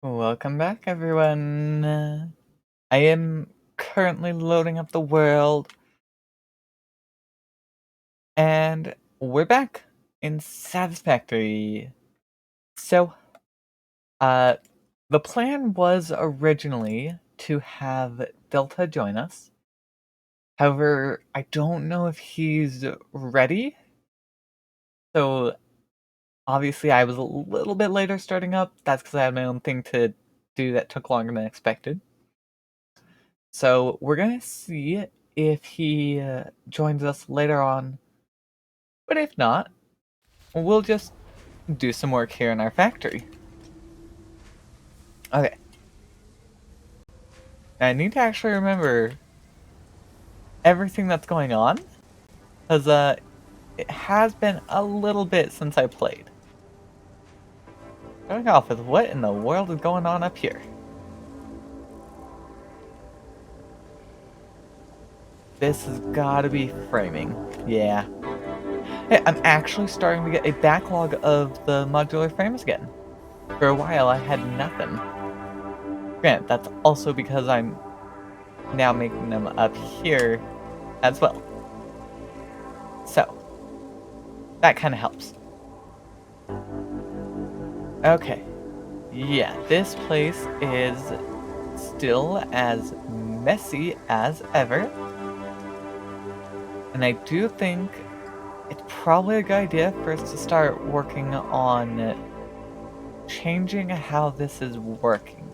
Welcome back, everyone. I am currently loading up the world, and we're back in Satisfactory. So, uh, the plan was originally to have Delta join us. However, I don't know if he's ready. So, obviously, I was a little bit later starting up. That's because I had my own thing to do that took longer than expected. So we're gonna see if he joins us later on, but if not, we'll just do some work here in our factory. Okay. I need to actually remember everything that's going on, because it has been a little bit since I played. Starting off with what in the world is going on up here? This has gotta be framing. Yeah. Hey, I'm actually starting to get a backlog of the modular frames again. For a while, I had nothing. Grant, that's also because I'm now making them up here as well. So, that kind of helps. Okay. Yeah, this place is still as messy as ever. And I do think it's probably a good idea for us to start working on changing how this is working.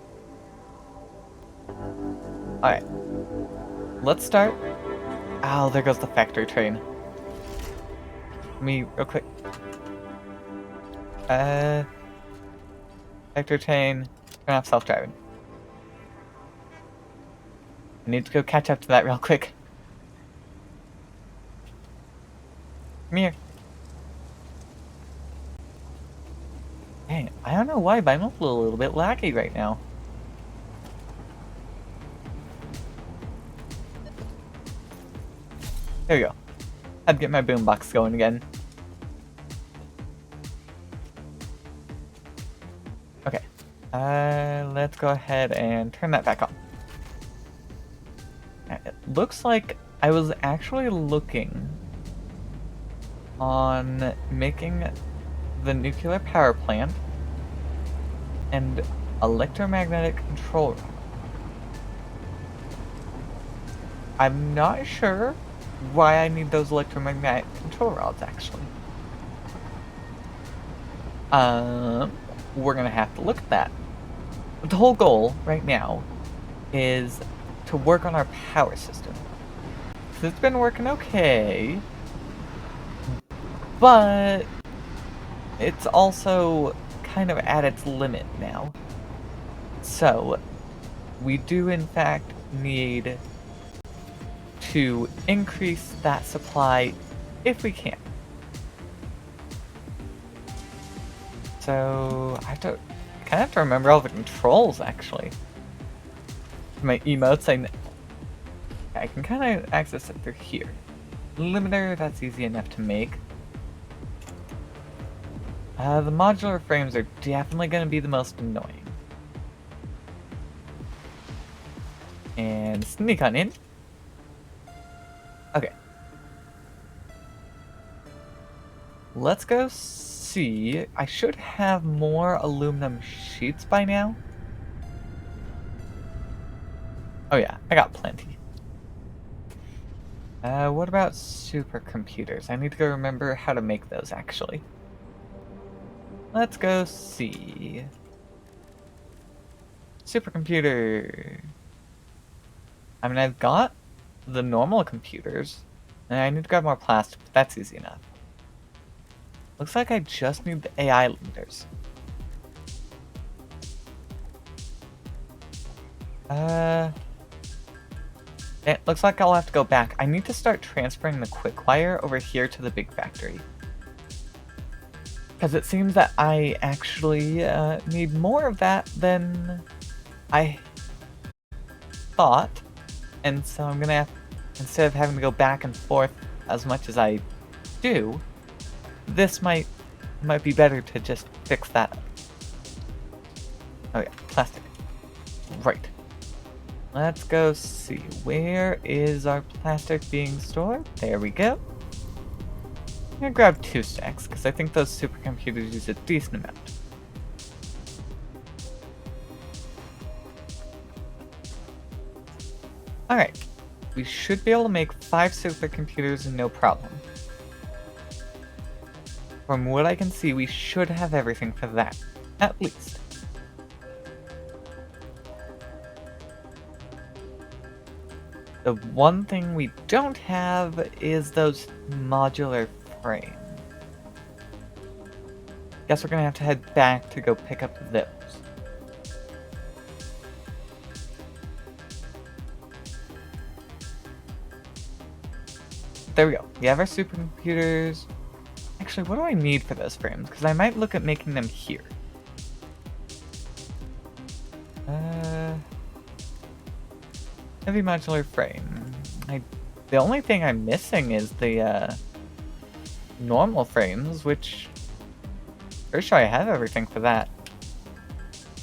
Alright. Let's start. Oh, there goes the factory train. Real quick. Factory train, turn off self-driving. I need to go catch up to that real quick. Come here. Dang, I don't know why, but I'm a little bit laggy right now. There we go. I'd get my boombox going again. Okay. Let's go ahead and turn that back on. It looks like I was actually looking on making the nuclear power plant and electromagnetic control rod. I'm not sure why I need those electromagnetic control rods, actually. We're gonna have to look at that. the whole goal right now is to work on our power system. So it's been working okay, but it's also kind of at its limit now. So we do in fact need to increase that supply if we can. So I kind of have to remember all the controls actually. My emotes, I can kind of access it through here. Limiter, that's easy enough to make. The modular frames are definitely going to be the most annoying. And sneak on in. Okay. Let's go see. I should have more aluminum sheets by now. Oh yeah, I got plenty. What about supercomputers? I need to go remember how to make those, actually. Let's go see. Supercomputer. I mean, I've got the normal computers, and I need to grab more plastic, but that's easy enough. Looks like I just need the AI limiters. It looks like I'll have to go back. I need to start transferring the quick wire over here to the big factory. Because it seems that I actually need more of that than I thought. And so I'm gonna have, instead of having to go back and forth as much as I do, this might be better to just fix that up. Oh yeah, plastic. Right. Let's go see. Where is our plastic being stored? There we go. I'm gonna grab 2 stacks, because I think those supercomputers use a decent amount. Alright. We should be able to make 5 supercomputers no problem. From what I can see, we should have everything for that. At least. The one thing we don't have is those modular frames. Guess we're gonna have to head back to go pick up those. There we go. We have our supercomputers. Actually, what do I need for those frames? Because I might look at making them here. Heavy modular frame. The only thing I'm missing is the normal frames, which pretty sure I have everything for that.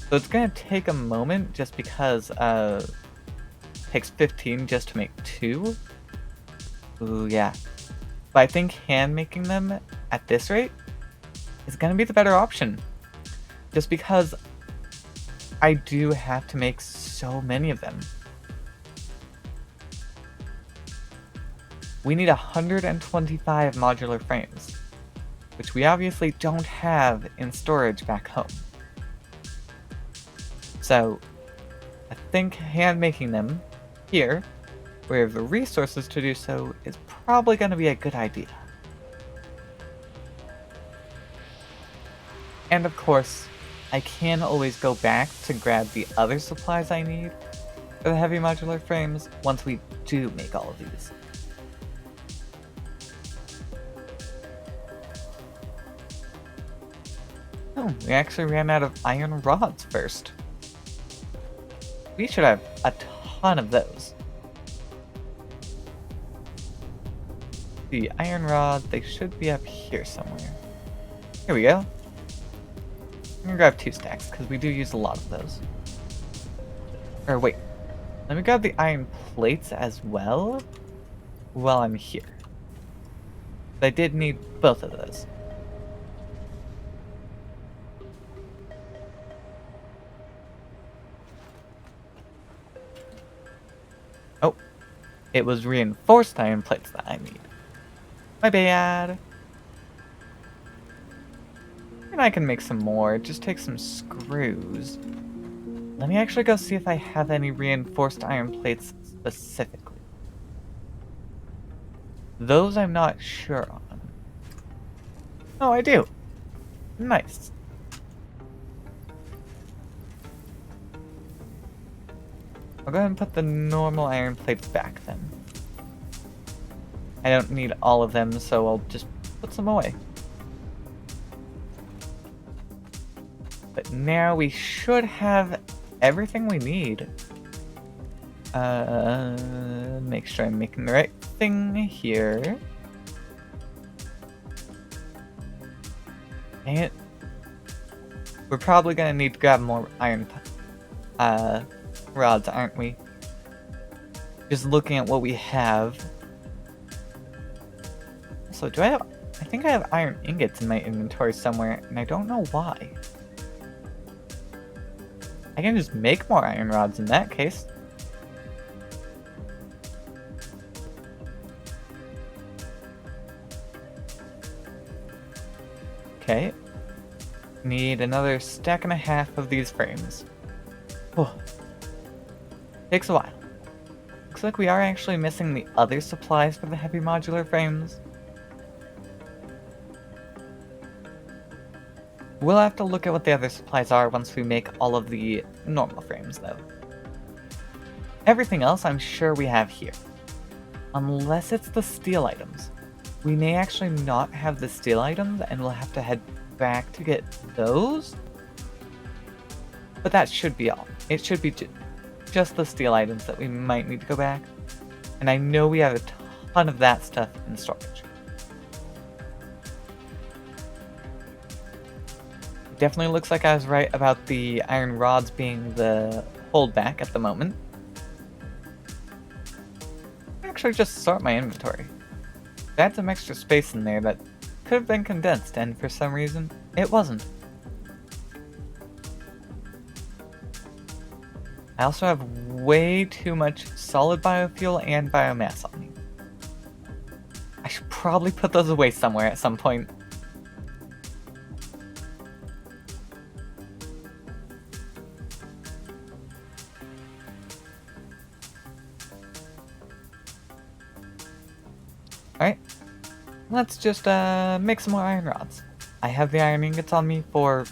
So it's gonna take a moment just because it takes 15 just to make 2. Ooh, yeah. But I think hand making them at this rate is gonna be the better option. Just because I do have to make so many of them. We need 125 modular frames, which we obviously don't have in storage back home. So, I think hand making them here, where we have the resources to do so, is probably going to be a good idea. And of course, I can always go back to grab the other supplies I need for the heavy modular frames once we do make all of these. Oh, we actually ran out of iron rods first. We should have a ton of those. The iron rod, they should be up here somewhere. Here we go. I'm gonna grab 2 stacks, because we do use a lot of those. Or wait, let me grab the iron plates as well while I'm here. I did need both of those. Oh, it was reinforced iron plates that I need. My bad. And I can make some more. It just takes some screws. Let me actually go see if I have any reinforced iron plates specifically. Those I'm not sure on. Oh, I do. Nice. I'll go ahead and put the normal iron plates back then. I don't need all of them, so I'll just put some away. But now we should have everything we need. Make sure I'm making the right thing here. Dang it. We're probably gonna need to grab more iron rods, aren't we? Just looking at what we have. So do I have... I think I have iron ingots in my inventory somewhere, and I don't know why. I can just make more iron rods in that case. Okay. Need another stack and a half of these frames. Oh. Takes a while. Looks like we are actually missing the other supplies for the heavy modular frames. We'll have to look at what the other supplies are once we make all of the normal frames, though. Everything else I'm sure we have here. Unless it's the steel items. We may actually not have the steel items, and we'll have to head back to get those. But that should be all. It should be just the steel items that we might need to go back. And I know we have a ton of that stuff in storage. Definitely looks like I was right about the iron rods being the holdback at the moment. Actually, just sort my inventory. I had some extra space in there that could have been condensed, and for some reason, it wasn't. I also have way too much solid biofuel and biomass on me. I should probably put those away somewhere at some point. Alright, let's just make some more iron rods. I have the iron ingots on me for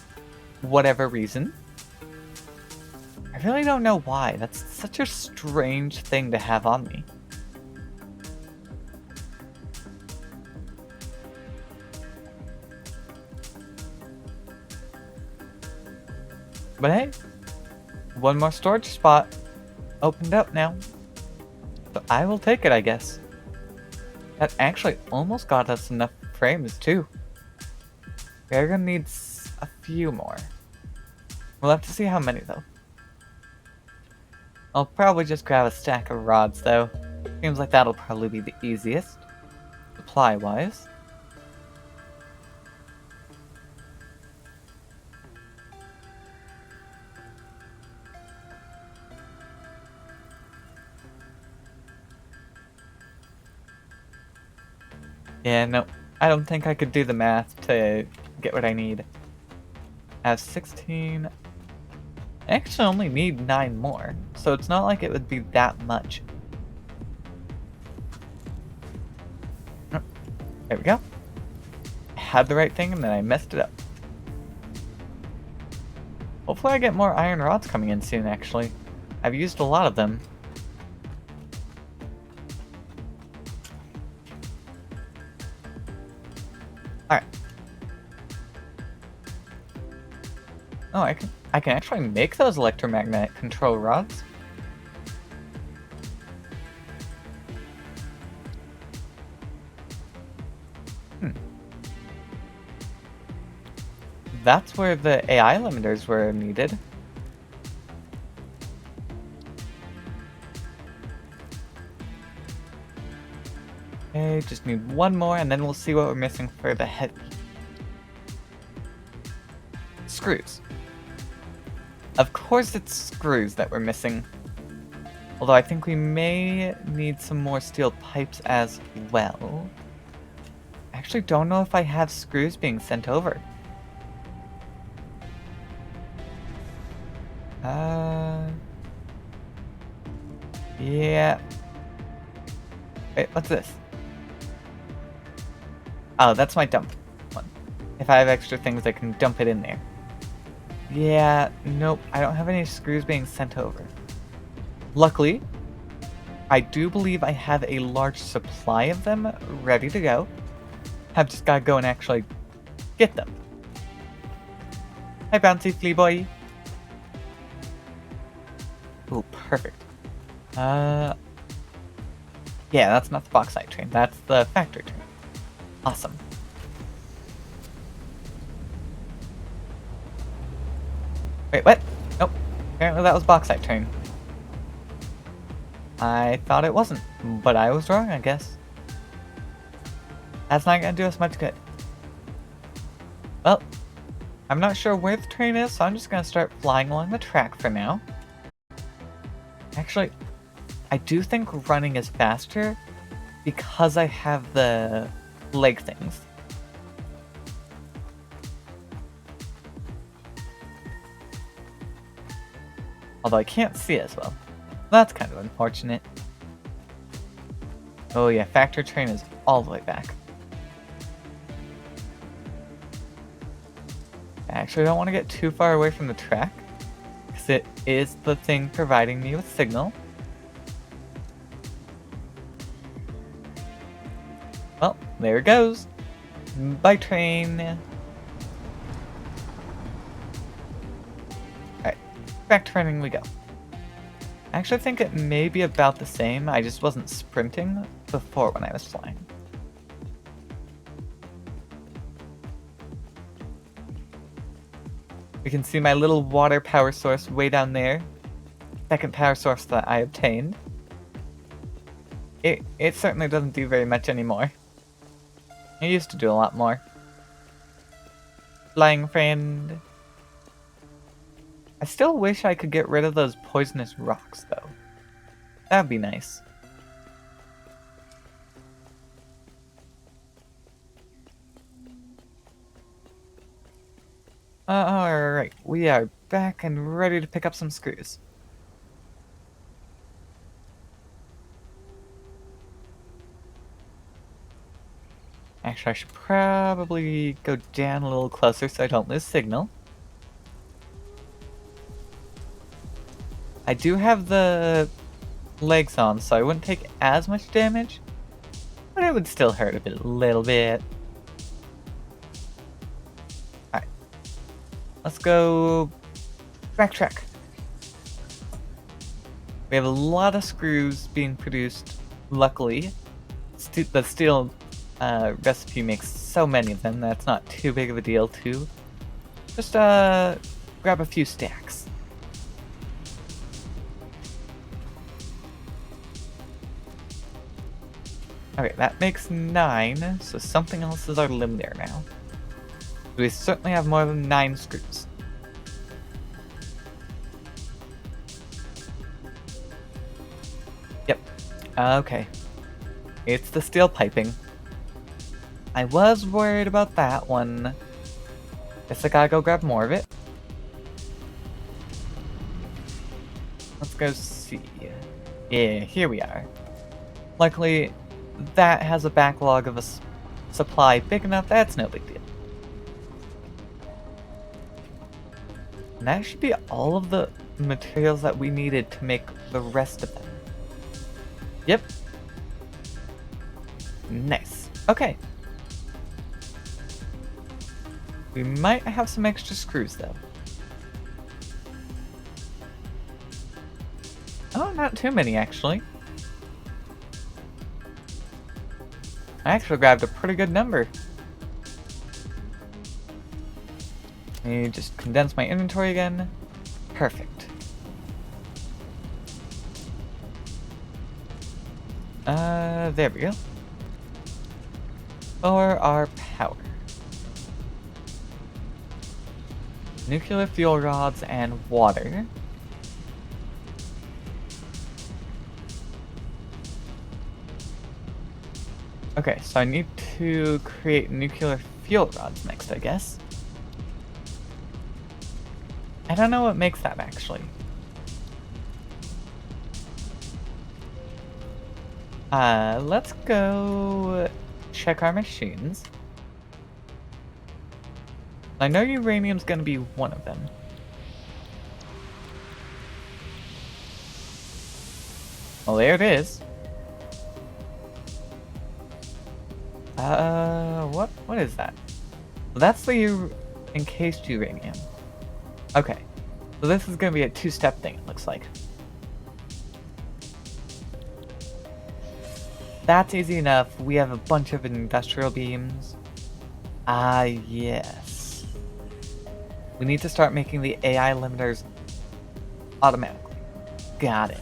whatever reason. I really don't know why. That's such a strange thing to have on me. But hey, one more storage spot opened up now. So I will take it, I guess. That actually almost got us enough frames, too. We're gonna need a few more. We'll have to see how many, though. I'll probably just grab a stack of rods, though. Seems like that'll probably be the easiest, supply-wise. Yeah, no, I don't think I could do the math to get what I need. I have 16... I actually only need 9 more, so it's not like it would be that much. Oh, there we go. I had the right thing and then I messed it up. Hopefully I get more iron rods coming in soon, actually. I've used a lot of them. Alright. Oh, I can actually make those electromagnetic control rods. That's where the AI limiters were needed. Okay, just need one more and then we'll see what we're missing for the heavy. Screws. Of course it's screws that we're missing. Although I think we may need some more steel pipes as well. I actually don't know if I have screws being sent over. Yeah. Wait, what's this? Oh, that's my dump one. If I have extra things, I can dump it in there. Yeah, nope, I don't have any screws being sent over. Luckily, I do believe I have a large supply of them ready to go. I've just gotta go and actually get them. Hi, Bouncy Flea Boy. Ooh, perfect. Yeah, that's not the bauxite train. That's the factory train. Awesome. Wait, what? Nope. Apparently that was bauxite train. I thought it wasn't, but I was wrong, I guess. That's not gonna do us much good. Well, I'm not sure where the train is, so I'm just gonna start flying along the track for now. Actually, I do think running is faster because I have the leg things. Although I can't see as well. That's kind of unfortunate. Oh yeah, factory train is all the way back. I actually don't want to get too far away from the track, because it is the thing providing me with signal. Well, there it goes. Bye, train. Alright, back to running we go. I actually think it may be about the same, I just wasn't sprinting before when I was flying. We can see my little water power source way down there. Second power source that I obtained. It certainly doesn't do very much anymore. It used to do a lot more. Flying friend. I still wish I could get rid of those poisonous rocks, though. That'd be nice. Alright, we are back and ready to pick up some screws. Actually, I should probably go down a little closer so I don't lose signal. I do have the legs on, so I wouldn't take as much damage, but it would still hurt a little bit. Alright. Let's go backtrack. We have a lot of screws being produced, luckily. The steel recipe makes so many of them, that's not too big of a deal to just grab a few stacks. Okay, that makes 9, so something else is our limb there now. We certainly have more than 9 screws. Yep. Okay. It's the steel piping. I was worried about that one. Guess I gotta go grab more of it. Let's go see. Yeah, here we are. Luckily, that has a backlog of a supply big enough, that's no big deal. And that should be all of the materials that we needed to make the rest of them. Yep. Nice. Okay. We might have some extra screws though. Oh, not too many actually. I actually grabbed a pretty good number. Let me just condense my inventory again. Perfect. There we go. For our power. Nuclear fuel rods and water. Okay, so I need to create nuclear fuel rods next, I guess. I don't know what makes that, actually. Let's go check our machines. I know uranium's gonna be one of them. Well, there it is. What is that? That's the encased uranium. Okay. So this is gonna be a two-step thing, it looks like. That's easy enough. We have a bunch of industrial beams. Ah, yes. We need to start making the AI limiters automatically. Got it.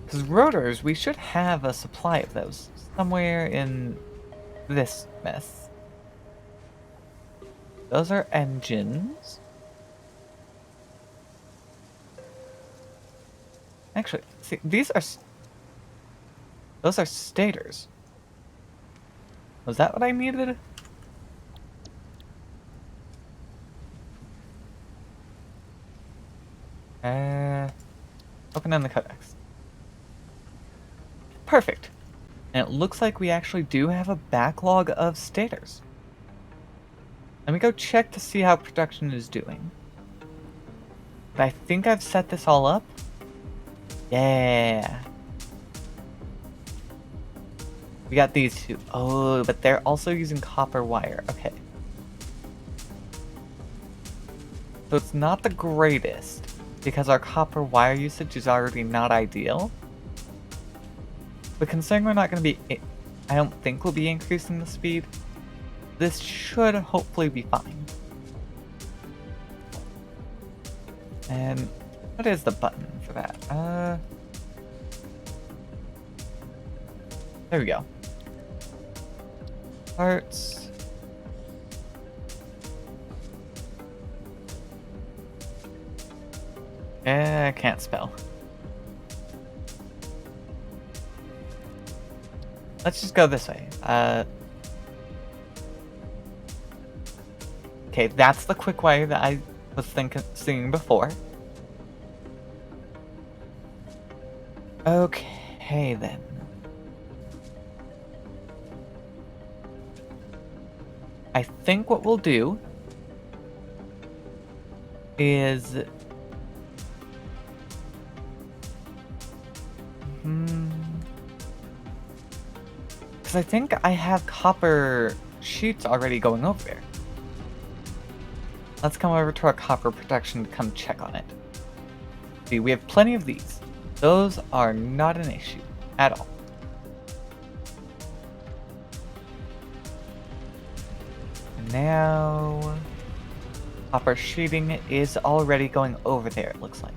Because rotors, we should have a supply of those somewhere in this mess. Those are engines. Actually, see, those are stators. Was that what I needed? Open in the codex. Perfect. And it looks like we actually do have a backlog of stators. Let me go check to see how production is doing. But I think I've set this all up. Yeah. We got these two. Oh, but they're also using copper wire. Okay. So it's not the greatest, because our copper wire usage is already not ideal. But considering we're not going to be... I don't think we'll be increasing the speed. This should hopefully be fine. And what is the button for that? There we go. Parts. I can't spell. Let's just go this way. Okay, that's the quick wire that I was seeing before. Okay, then. I think what we'll do is... Because I think I have copper sheets already going over there. Let's come over to our copper production to come check on it. See, we have plenty of these. Those are not an issue at all. And now... copper sheeting is already going over there, it looks like.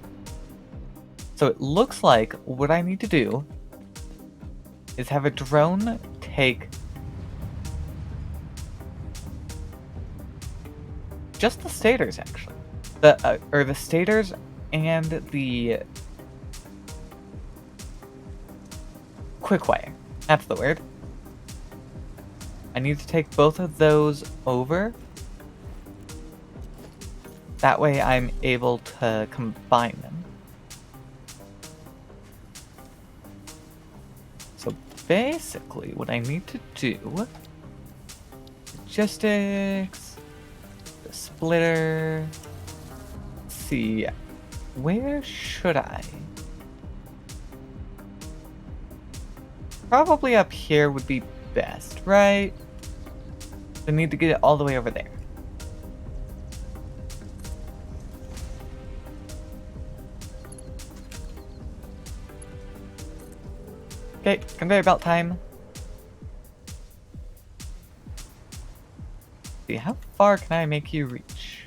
So it looks like what I need to do is have a drone take just the stators, actually. The stators and the quick wire. That's the word. I need to take both of those over. That way I'm able to combine them. So basically what I need to do... logistics... the splitter... Let's see... where should I? Probably up here would be best, right? I need to get it all the way over there. Okay, conveyor belt time. See, how far can I make you reach?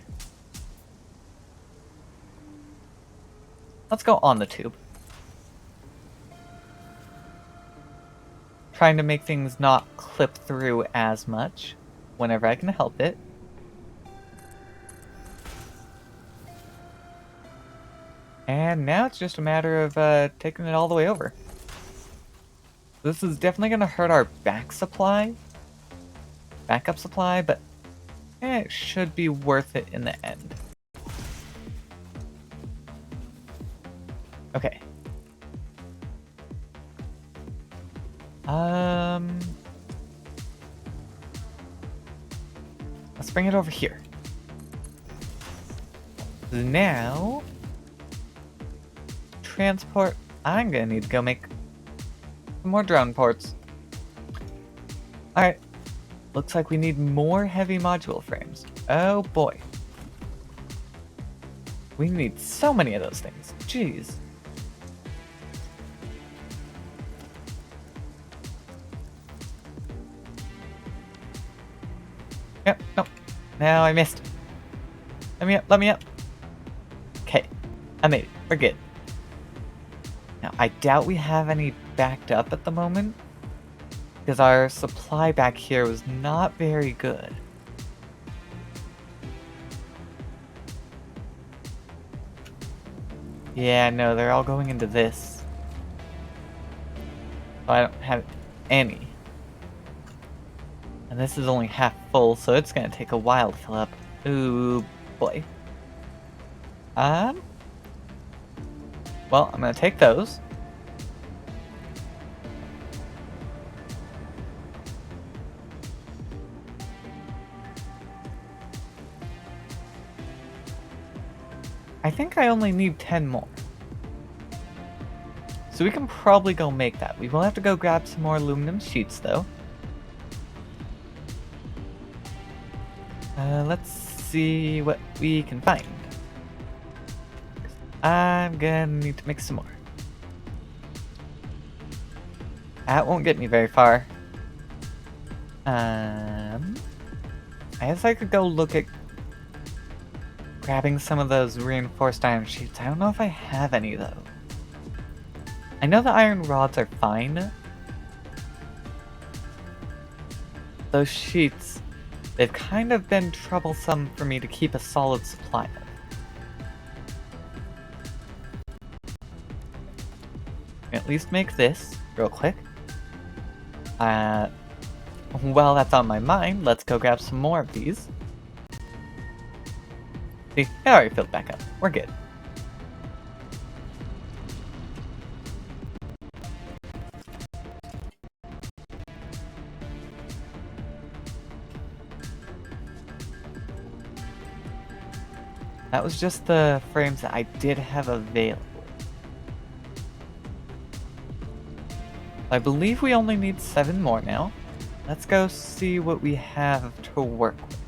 Let's go on the tube. Trying to make things not clip through as much whenever I can help it. And now it's just a matter of taking it all the way over. This is definitely going to hurt our backup supply, but it should be worth it in the end. Okay. Let's bring it over here. Now, transport. I'm gonna need to go make some more drone ports. Alright. Looks like we need more heavy module frames. Oh boy. We need so many of those things. Jeez. Yep, nope. Now I missed. Let me up, let me up. Okay, I made it. We're good. Now, I doubt we have any backed up at the moment, because our supply back here was not very good. Yeah, no, they're all going into this. So I don't have any. And this is only half full, so it's gonna take a while to fill up. Ooh, boy. Well, I'm gonna take those. I think I only need 10 more. So we can probably go make that. We will have to go grab some more aluminum sheets, though. Let's see what we can find. I'm gonna need to make some more. That won't get me very far. I guess I could go look at grabbing some of those reinforced iron sheets. I don't know if I have any, though. I know the iron rods are fine. Those sheets, they've kind of been troublesome for me to keep a solid supply of. At least make this real quick. While that's on my mind, let's go grab some more of these. See, it already filled back up. We're good. That was just the frames that I did have available. I believe we only need 7 more now. Let's go see what we have to work with.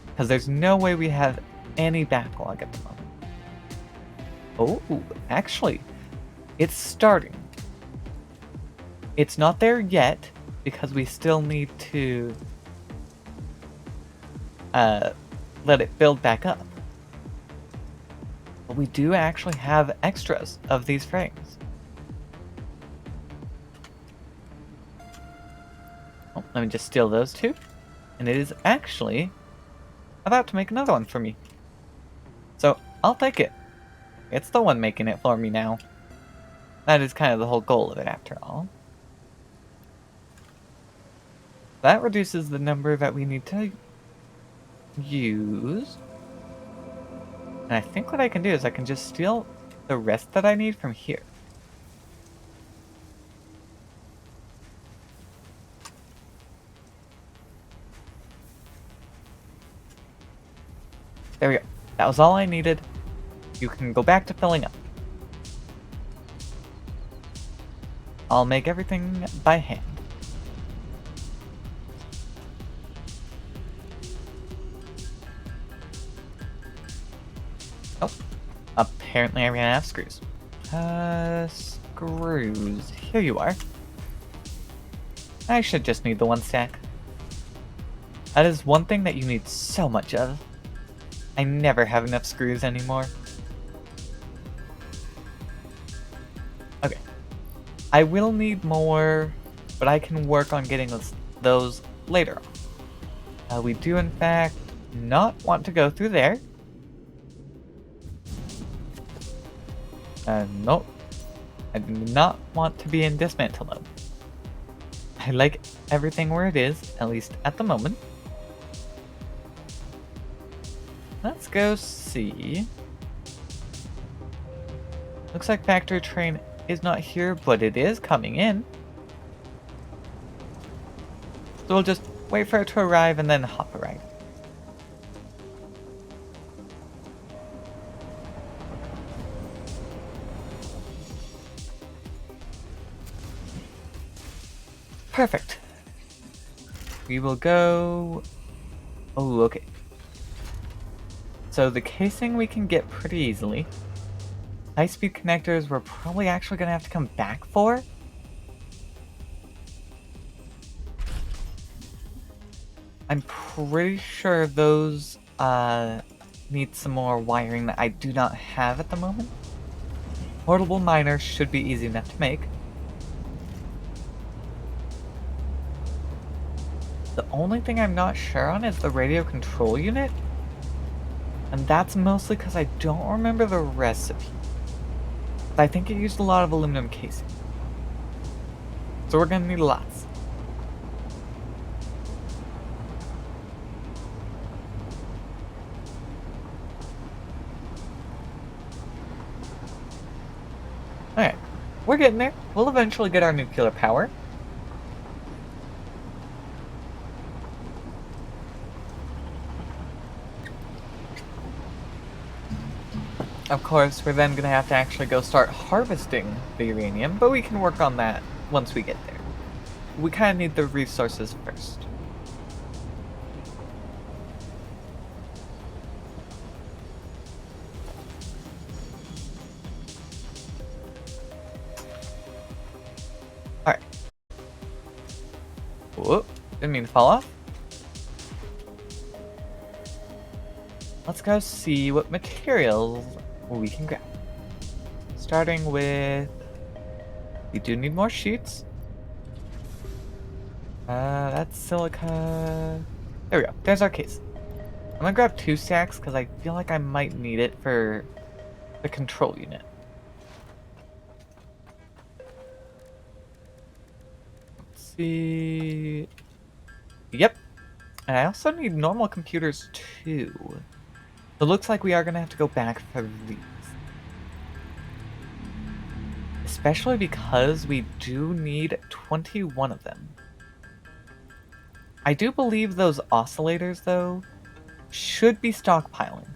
Because there's no way we have any backlog at the moment. Oh, actually, it's starting. It's not there yet, because we still need to let it build back up. But we do actually have extras of these frames. Oh, let me just steal those two. And it is actually about to make another one for me. So, I'll take it. It's the one making it for me now. That is kind of the whole goal of it, after all. That reduces the number that we need to use. And I think what I can do is I can just steal the rest that I need from here. There we go. That was all I needed. You can go back to filling up. I'll make everything by hand. Oh, apparently I ran out of screws. Screws. Here you are. I should just need the one stack. That is one thing that you need so much of. I never have enough screws anymore. Okay. I will need more, but I can work on getting those later on. We do, in fact, not want to go through there. Nope. I do not want to be in dismantle mode. I like everything where it is, at least at the moment. Let's go see. Looks like factory train is not here, but it is coming in. So we'll just wait for it to arrive and then hop a ride. Perfect. We will go... Oh, okay. So the casing we can get pretty easily. High-speed connectors we're probably actually going to have to come back for. I'm pretty sure those need some more wiring that I do not have at the moment. Portable miner should be easy enough to make. The only thing I'm not sure on is the radio control unit. And that's mostly because I don't remember the recipe. But I think it used a lot of aluminum casing. So we're gonna need lots. Alright, we're getting there. We'll eventually get our nuclear power. Of course, we're then going to have to actually go start harvesting the uranium, but we can work on that once we get there. We kind of need the resources first. Alright. Whoop, didn't mean to fall off. Let's go see what materials we can grab. Starting with... We do need more sheets. That's silica... There we go. There's our case. I'm gonna grab 2 stacks because I feel like I might need it for the control unit. Let's see... Yep. And I also need normal computers too. So it looks like we are gonna have to go back for these. Especially because we do need 21 of them. I do believe those oscillators, though, should be stockpiling.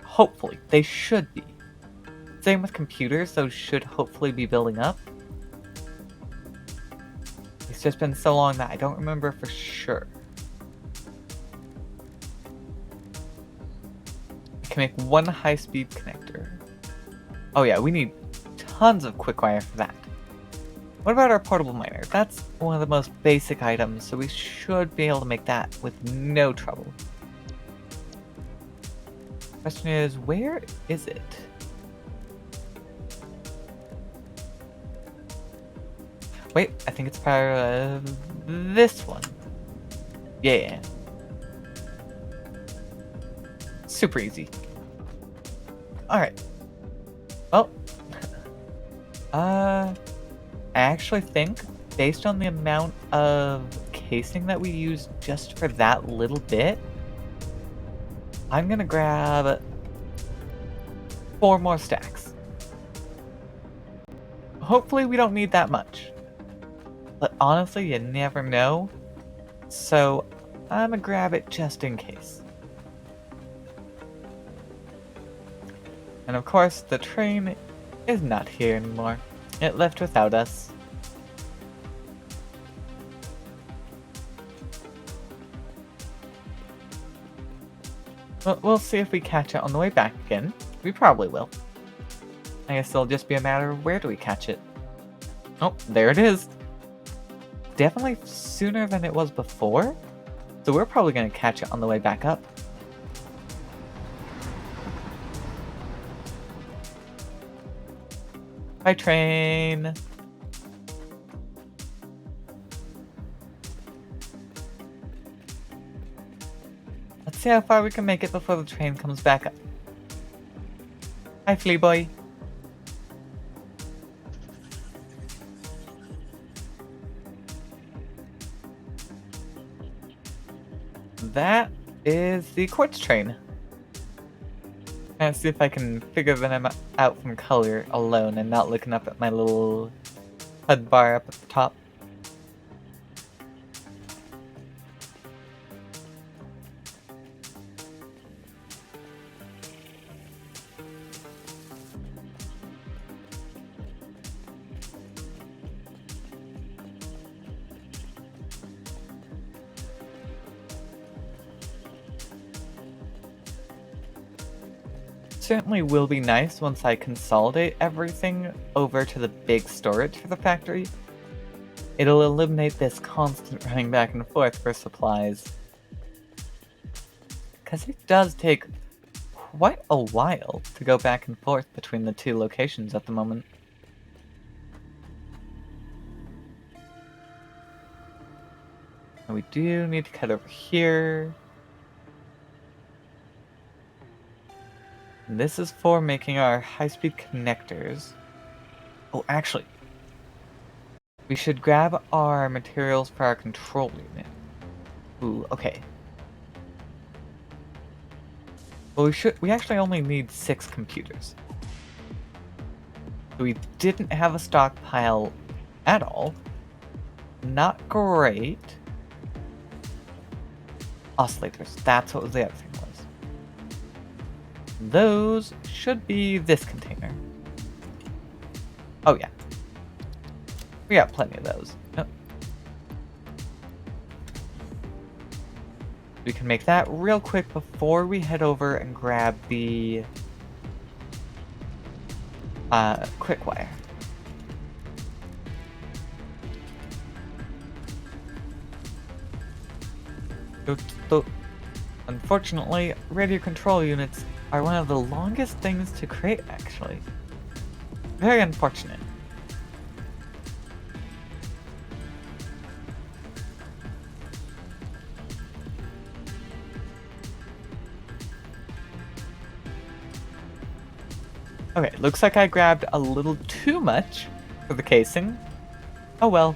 Hopefully, they should be. Same with computers, those should hopefully be building up. It's just been so long that I don't remember for sure. I can make 1 high-speed connector. Oh yeah, we need tons of quick wire for that. What about our portable miner? That's one of the most basic items, so we should be able to make that with no trouble. Question is, where is it? Wait, I think it's part of this one. Yeah. Super easy. Alright. Well, I actually think, based on the amount of casing that we used just for that little bit, I'm gonna grab 4 more stacks. Hopefully we don't need that much. But honestly, you never know. So, I'm gonna grab it just in case. And of course, the train is not here anymore. It left without us. But we'll see if we catch it on the way back again. We probably will. I guess it'll just be a matter of where do we catch it. Oh, there it is. Definitely sooner than it was before. So we're probably going to catch it on the way back up. Bye, train. Let's see how far we can make it before the train comes back up. Hi, Flea Boy. That is the quartz train. And see if I can figure them out from color alone and not looking up at my little HUD bar up at the top. Certainly will be nice once I consolidate everything over to the big storage for the factory. It'll eliminate this constant running back and forth for supplies. Because it does take quite a while to go back and forth between the two locations at the moment. And we do need to cut over here. And this is for making our high-speed connectors. Oh, actually, we should grab our materials for our control unit. Ooh, okay. Well, we actually only need 6 computers. We didn't have a stockpile at all. Not great. Oscillators, that's what the other thing was. Those should be this container. Oh yeah. We got plenty of those. Yep. We can make that real quick before we head over and grab the quick wire. Unfortunately, radio control units are one of the longest things to create, actually. Very unfortunate. Okay, looks like I grabbed a little too much for the casing. Oh well.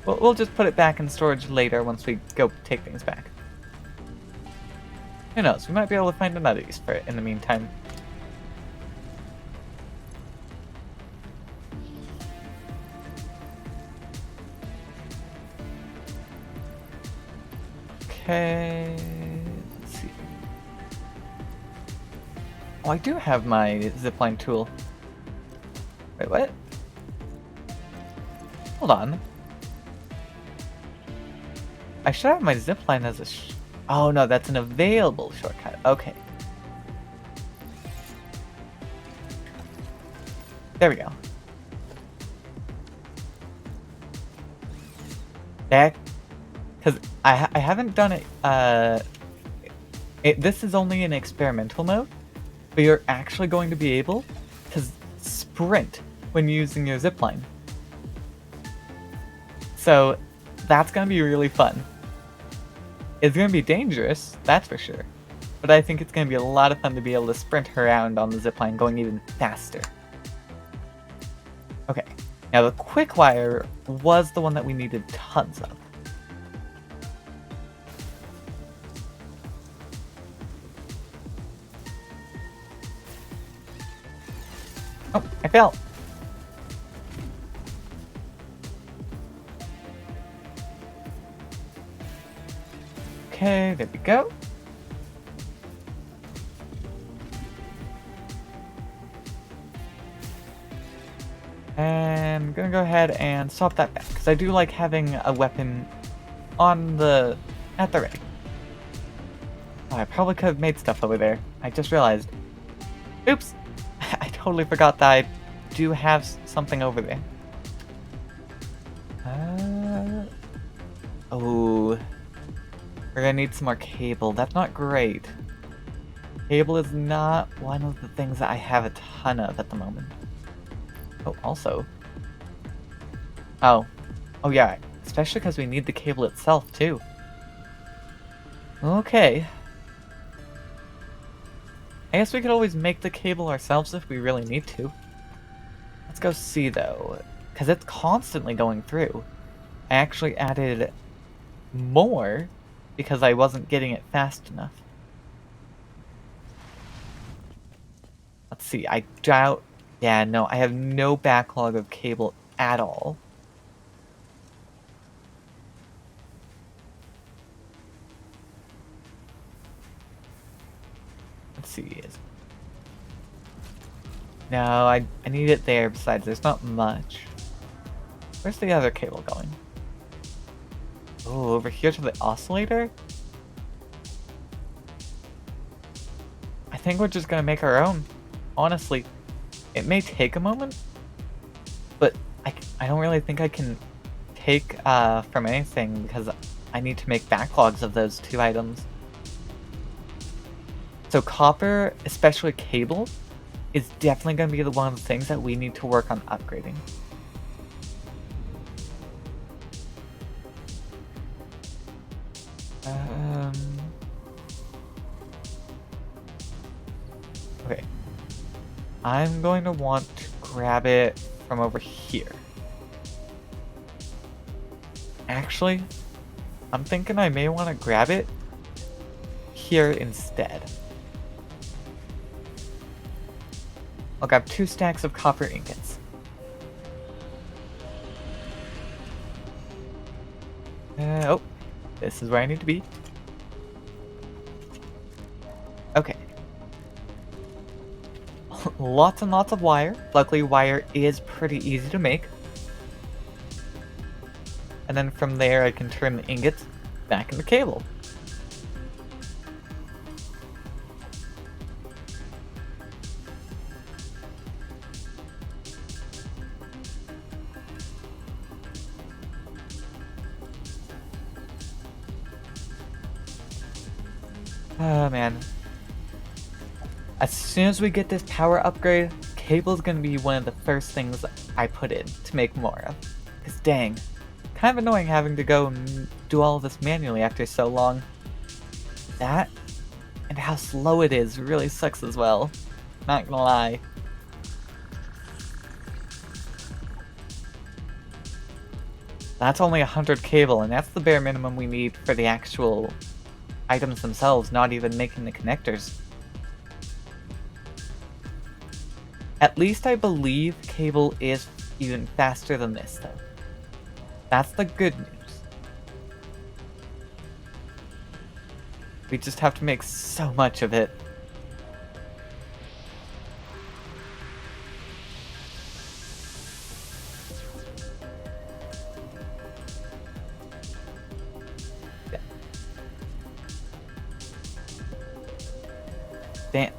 We'll just put it back in storage later once we go take things back. Who knows, we might be able to find another use for it in the meantime. Okay, let's see. Oh, I do have my zipline tool. Wait, what? Hold on. I should have my zipline as a oh no, that's an available shortcut. Okay. There we go. That, because I haven't done it, this is only in experimental mode, but you're actually going to be able to sprint when using your zipline. So that's going to be really fun. It's going to be dangerous, that's for sure. But I think it's going to be a lot of fun to be able to sprint around on the zipline going even faster. Okay, now the quick wire was the one that we needed tons of. Oh, I fell. Okay, there we go. And I'm gonna go ahead and swap that back, because I do like having a weapon on at the ready. Oh, I probably could have made stuff over there. I just realized. Oops! I totally forgot that I do have something over there. Oh. We're gonna need some more cable. That's not great. Cable is not one of the things that I have a ton of at the moment. Oh, also. Oh. Oh yeah, especially because we need the cable itself, too. Okay. I guess we could always make the cable ourselves if we really need to. Let's go see, though. Because it's constantly going through. I actually added more because I wasn't getting it fast enough. Let's see, I doubt... Yeah, no, I have no backlog of cable at all. Let's see. No, I need it there. Besides, there's not much. Where's the other cable going? Oh, over here to the oscillator? I think we're just gonna make our own. Honestly, it may take a moment, but I don't really think I can take from anything because I need to make backlogs of those two items. So copper, especially cable, is definitely going to be one of the things that we need to work on upgrading. Okay. I'm going to want to grab it from over here. Actually, I'm thinking I may want to grab it here instead. I'll grab 2 stacks of copper ingots. Oh, this is where I need to be. Okay. Lots and lots of wire. Luckily, wire is pretty easy to make. And then from there, I can turn the ingots back into cable. Oh man. As soon as we get this power upgrade, cable's gonna be one of the first things I put in to make more of. Cause dang, kind of annoying having to go and do all of this manually after so long. That, and how slow it is, really sucks as well. Not gonna lie. That's only 100 cable, and that's the bare minimum we need for the actual items themselves, not even making the connectors. At least I believe cable is even faster than this, though. That's the good news. We just have to make so much of it.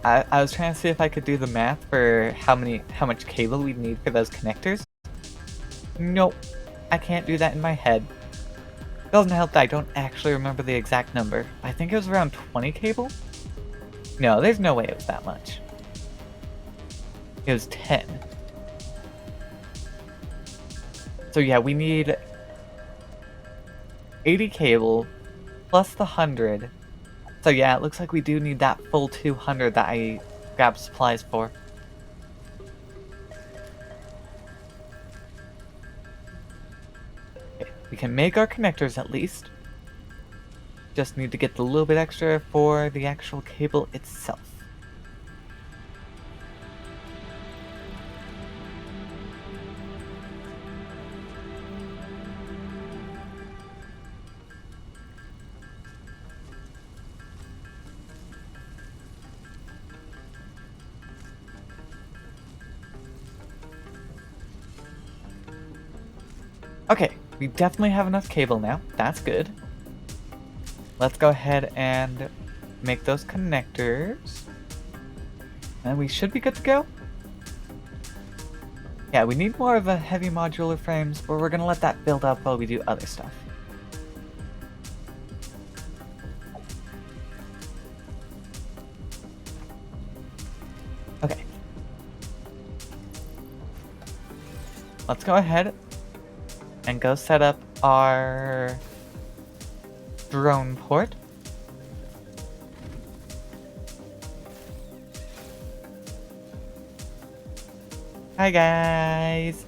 I was trying to see if I could do the math for how much cable we'd need for those connectors. Nope, I can't do that in my head. Doesn't help that I don't actually remember the exact number. I think it was around 20 cable? No, there's no way it was that much. It was 10. So yeah, we need 80 cable plus the 100. So yeah, it looks like we do need that full 200 that I grabbed supplies for. Okay, we can make our connectors at least. Just need to get a little bit extra for the actual cable itself. Okay, we definitely have enough cable now. That's good. Let's go ahead and make those connectors. And we should be good to go. Yeah, we need more of the heavy modular frames, but we're gonna let that build up while we do other stuff. Okay. Let's go ahead and go set up our drone port. Hi guys!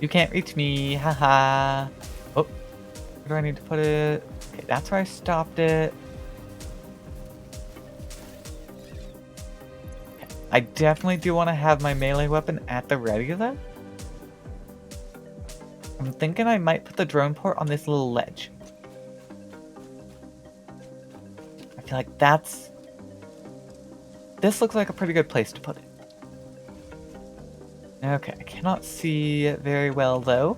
You can't reach me, haha! Oh, where do I need to put it? Okay, that's where I stopped it. Okay, I definitely do want to have my melee weapon at the ready, though. I'm thinking I might put the drone port on this little ledge. I feel like that's... This looks like a pretty good place to put it. Okay, I cannot see it very well, though.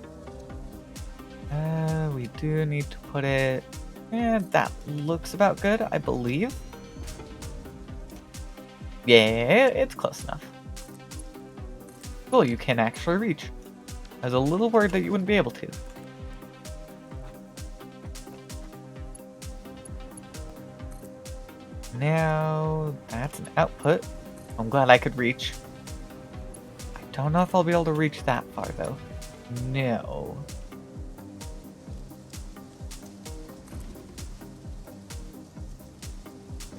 We do need to put it... And that looks about good, I believe. Yeah, it's close enough. Cool, you can actually reach. I was a little worried that you wouldn't be able to. Now, that's an output. I'm glad I could reach. I don't know if I'll be able to reach that far, though. No.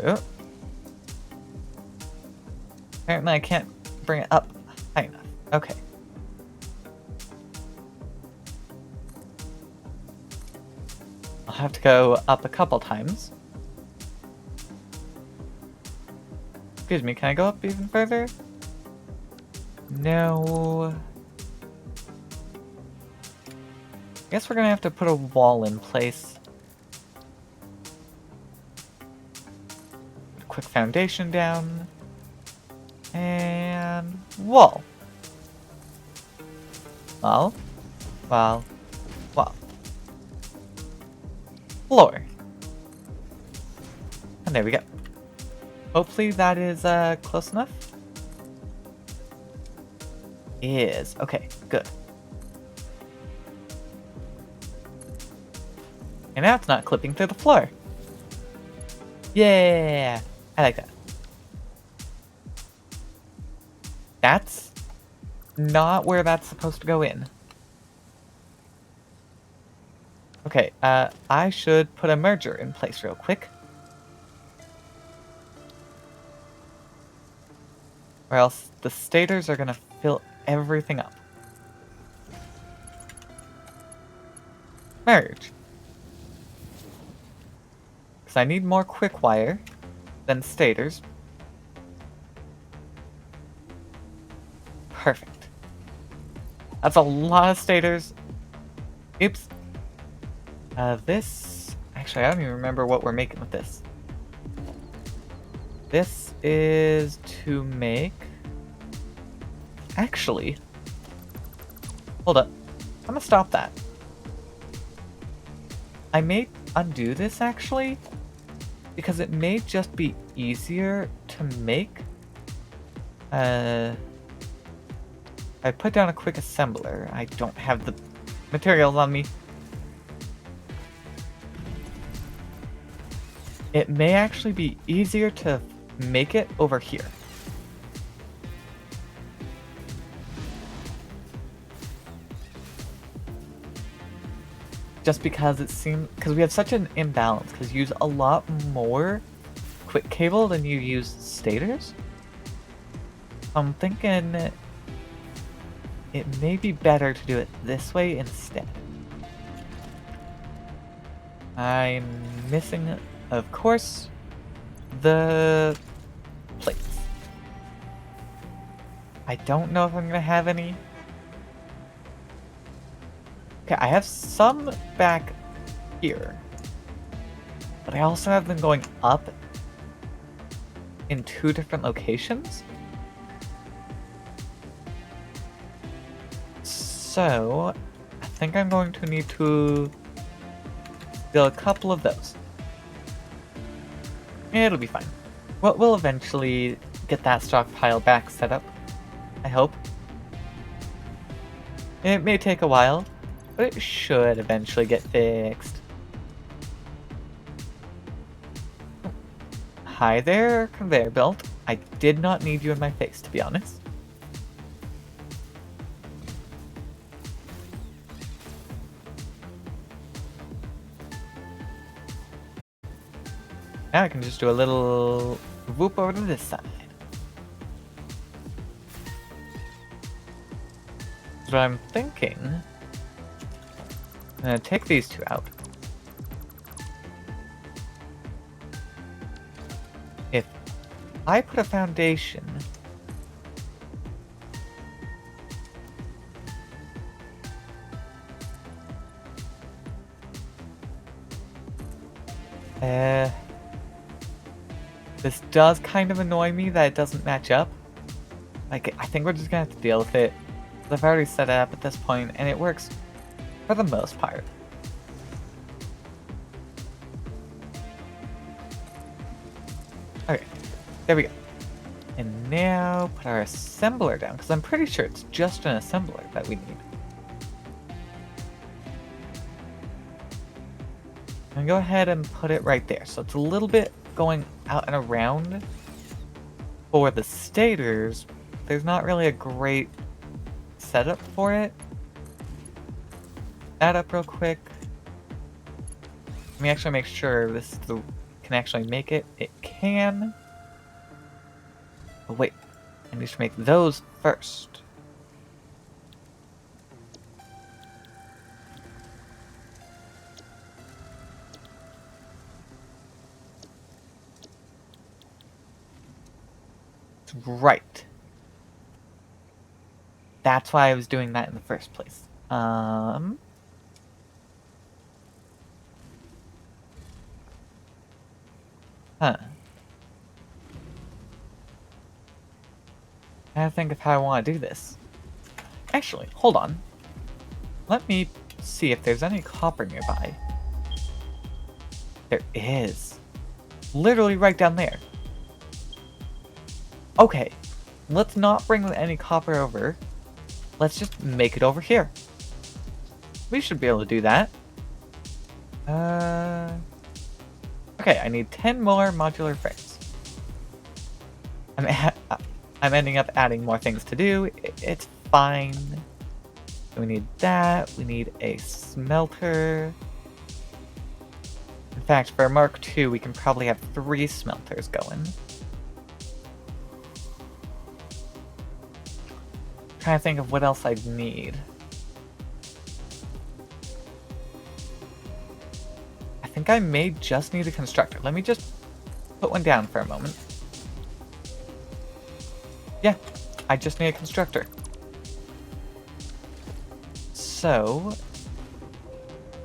Oh. Apparently I can't bring it up high enough. Okay. I'll have to go up a couple times. Excuse me, can I go up even further? No. Guess we're gonna have to put a wall in place. Put a quick foundation down. And wall. Well. Floor. And there we go. Hopefully that is close enough. Is. Okay, good. And now it's not clipping through the floor. Yeah, I like that. That's not where that's supposed to go in. Okay, I should put a merger in place real quick. Or else the stators are gonna fill everything up. Merge. Because I need more quick wire than stators. Perfect. That's a lot of stators. Oops. This... Actually, I don't even remember what we're making with this. This is to make... Actually... Hold up. I'm gonna stop that. I may undo this, actually, because it may just be easier to make. I put down a quick assembler. I don't have the materials on me. It may actually be easier to make it over here. Just because it seems, because we have such an imbalance, because you use a lot more quick cable than you use stators. I'm thinking it may be better to do it this way instead. I'm missing, of course, the plates. I don't know if I'm gonna have any. Okay, I have some back here, but I also have them going up in 2 different locations. So, I think I'm going to need to do a couple of those. It'll be fine. We'll eventually get that stockpile back set up, I hope. It may take a while, but it should eventually get fixed. Hi there, conveyor belt. I did not need you in my face, to be honest. Now I can just do a little whoop over to this side. So I'm thinking, I'm gonna take these 2 out. If I put a foundation Uh, this does kind of annoy me that it doesn't match up. Like, I think we're just gonna have to deal with it. I've already set it up at this point, and it works for the most part. Okay, there we go. And now put our assembler down, because I'm pretty sure it's just an assembler that we need. And go ahead and put it right there. So it's a little bit going out and around. For the stators, there's not really a great setup for it. Add up real quick. Let me actually make sure this is the can actually make it. It can. But wait, I need to make those first. Right. That's why I was doing that in the first place. Huh. I gotta think of how I want to do this. Actually, hold on. Let me see if there's any copper nearby. There is. Literally right down there. Okay, let's not bring any copper over. Let's just make it over here. We should be able to do that. Okay, I need 10 more modular frames. I'm ending up adding more things to do. It's fine. We need that. We need a smelter. In fact, for Mark II, we can probably have 3 smelters going. Trying to think of what else I'd need. I think I may just need a constructor. Let me just put one down for a moment. Yeah, I just need a constructor. So,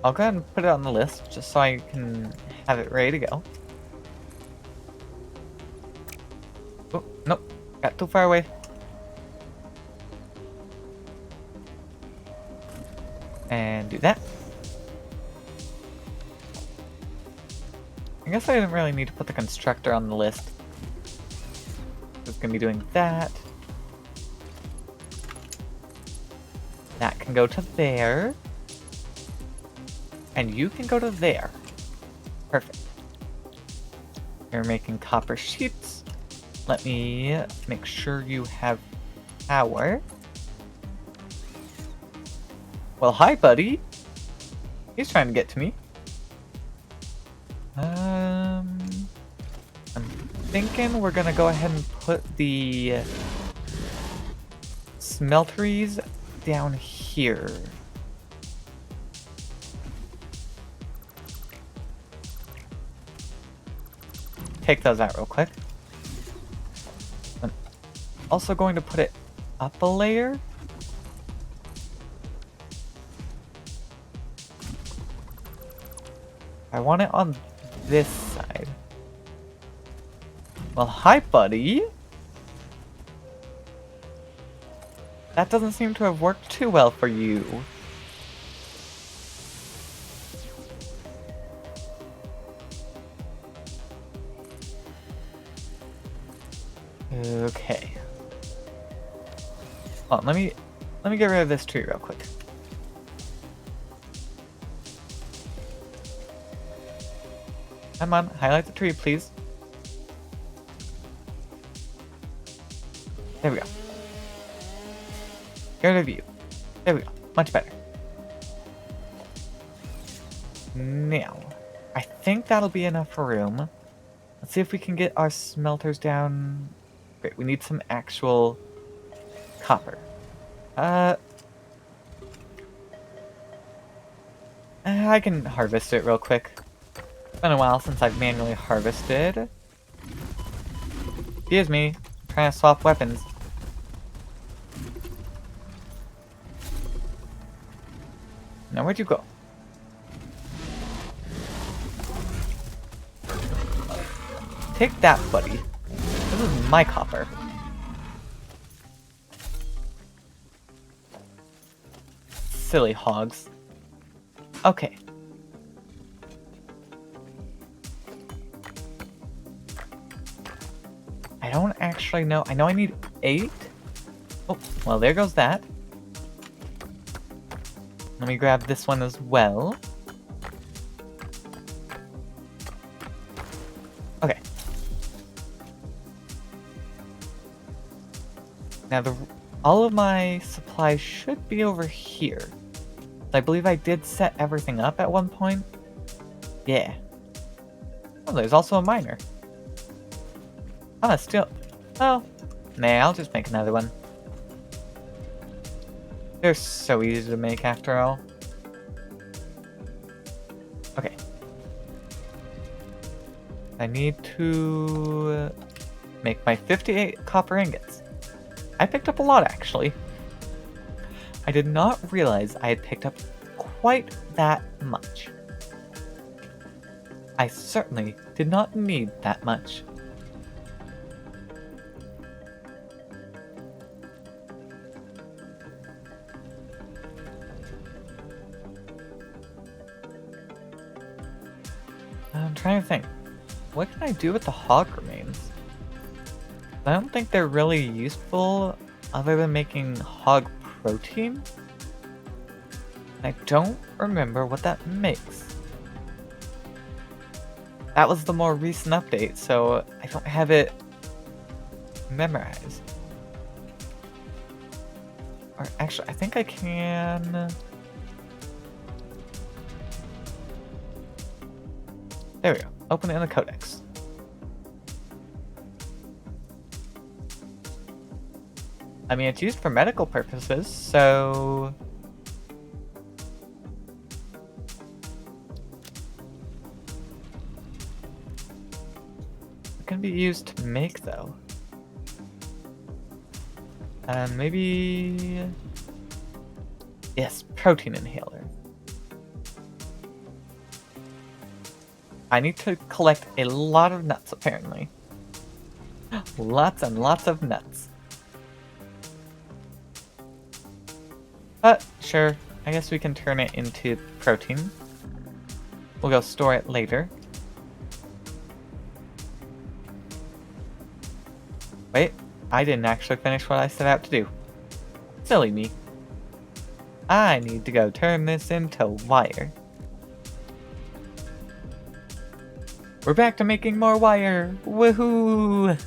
I'll go ahead and put it on the list just so I can have it ready to go. Oh, nope, got too far away. And do that. I guess I didn't really need to put the constructor on the list. It's gonna be doing that. That can go to there. And you can go to there. Perfect. You're making copper sheets. Let me make sure you have power. Well, hi, buddy. He's trying to get to me. I'm thinking we're gonna go ahead and put the smelteries down here. Take those out real quick. I'm also going to put it up a layer. I want it on this side. Well, hi, buddy. That doesn't seem to have worked too well for you. Okay. Hold on, let me get rid of this tree real quick. Come on, highlight the tree, please. There we go. Get rid of you. There we go. Much better. Now, I think that'll be enough room. Let's see if we can get our smelters down. Great, we need some actual copper. I can harvest it real quick. It's been a while since I've manually harvested. Excuse me, I'm trying to swap weapons. Now where'd you go? Take that, buddy. This is my copper. Silly hogs. Okay. I don't actually know. I know I need 8. Oh, well, there goes that. Let me grab this one as well. Okay. Now, all of my supplies should be over here. I believe I did set everything up at one point. Yeah. Oh, there's also a miner. Still. Oh. Nah, I'll just make another one. They're so easy to make after all. Okay. I need to make my 58 copper ingots. I picked up a lot, actually. I did not realize I had picked up quite that much. I certainly did not need that much. I'm trying to think. What can I do with the hog remains? I don't think they're really useful other than making hog protein. I don't remember what that makes. That was the more recent update, so I don't have it memorized. Or actually, I think I can... There we go. Open it in the codex. I mean, it's used for medical purposes, so... It can be used to make, though. And maybe... Yes, protein inhaler. I need to collect a lot of nuts, apparently. Lots and lots of nuts. But, sure, I guess we can turn it into protein. We'll go store it later. Wait, I didn't actually finish what I set out to do. Silly me. I need to go turn this into wire. We're back to making more wire! Woohoo!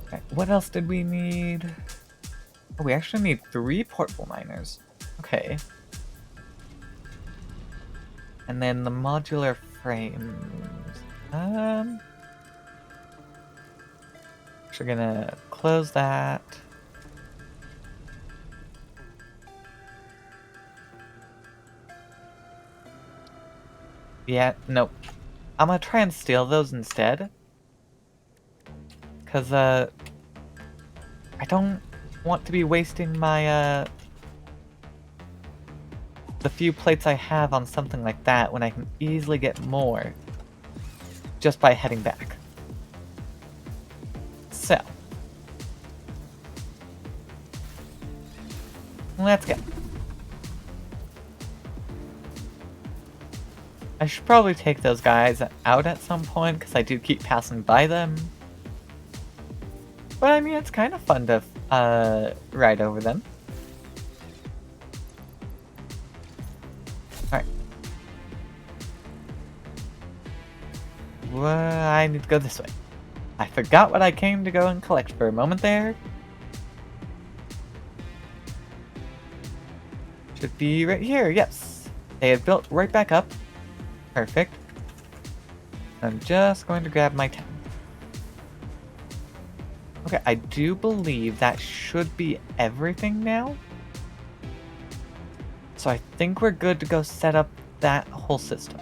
Okay, what else did we need? Oh, we actually need 3 portable miners. Okay. And then the modular frames. Actually gonna close that. Yeah, nope. I'm gonna try and steal those instead. Cause, I don't want to be wasting my, the few plates I have on something like that when I can easily get more just by heading back. So. Let's go. I should probably take those guys out at some point, because I do keep passing by them. But I mean, it's kind of fun to ride over them. Alright. Well, I need to go this way. I forgot what I came to go and collect for a moment there. Should be right here, yes. They have built right back up. Perfect. I'm just going to grab my 10. Okay, I do believe that should be everything now. So I think we're good to go set up that whole system.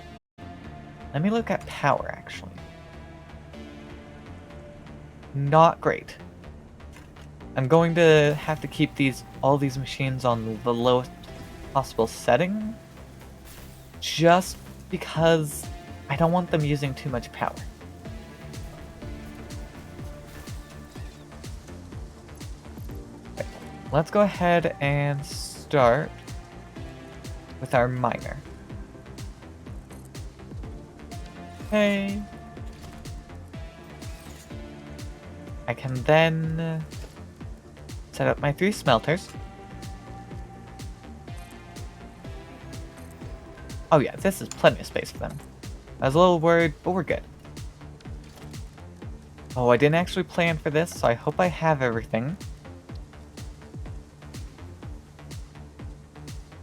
Let me look at power, actually. Not great. I'm going to have to keep all these machines on the lowest possible setting. Just because I don't want them using too much power. Right. Let's go ahead and start with our miner. Okay. I can then set up my 3 smelters. Oh yeah, this is plenty of space for them. I was a little worried, but we're good. Oh, I didn't actually plan for this, so I hope I have everything.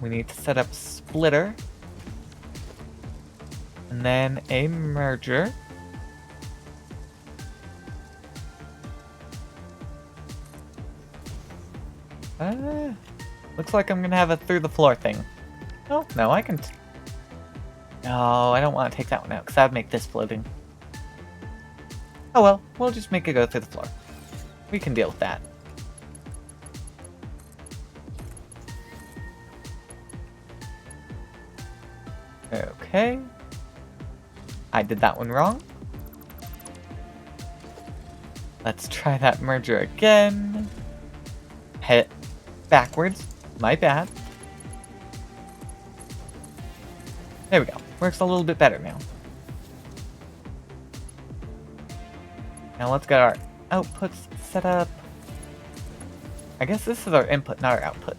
We need to set up a splitter. And then a merger. Looks like I'm gonna have a through the floor thing. Oh, no, I can... No, I don't want to take that one out, because that would make this floating. Oh well, we'll just make it go through the floor. We can deal with that. Okay. I did that one wrong. Let's try that merger again. Hit backwards. My bad. There we go. Works a little bit better now. Now let's get our outputs set up. I guess this is our input, not our output.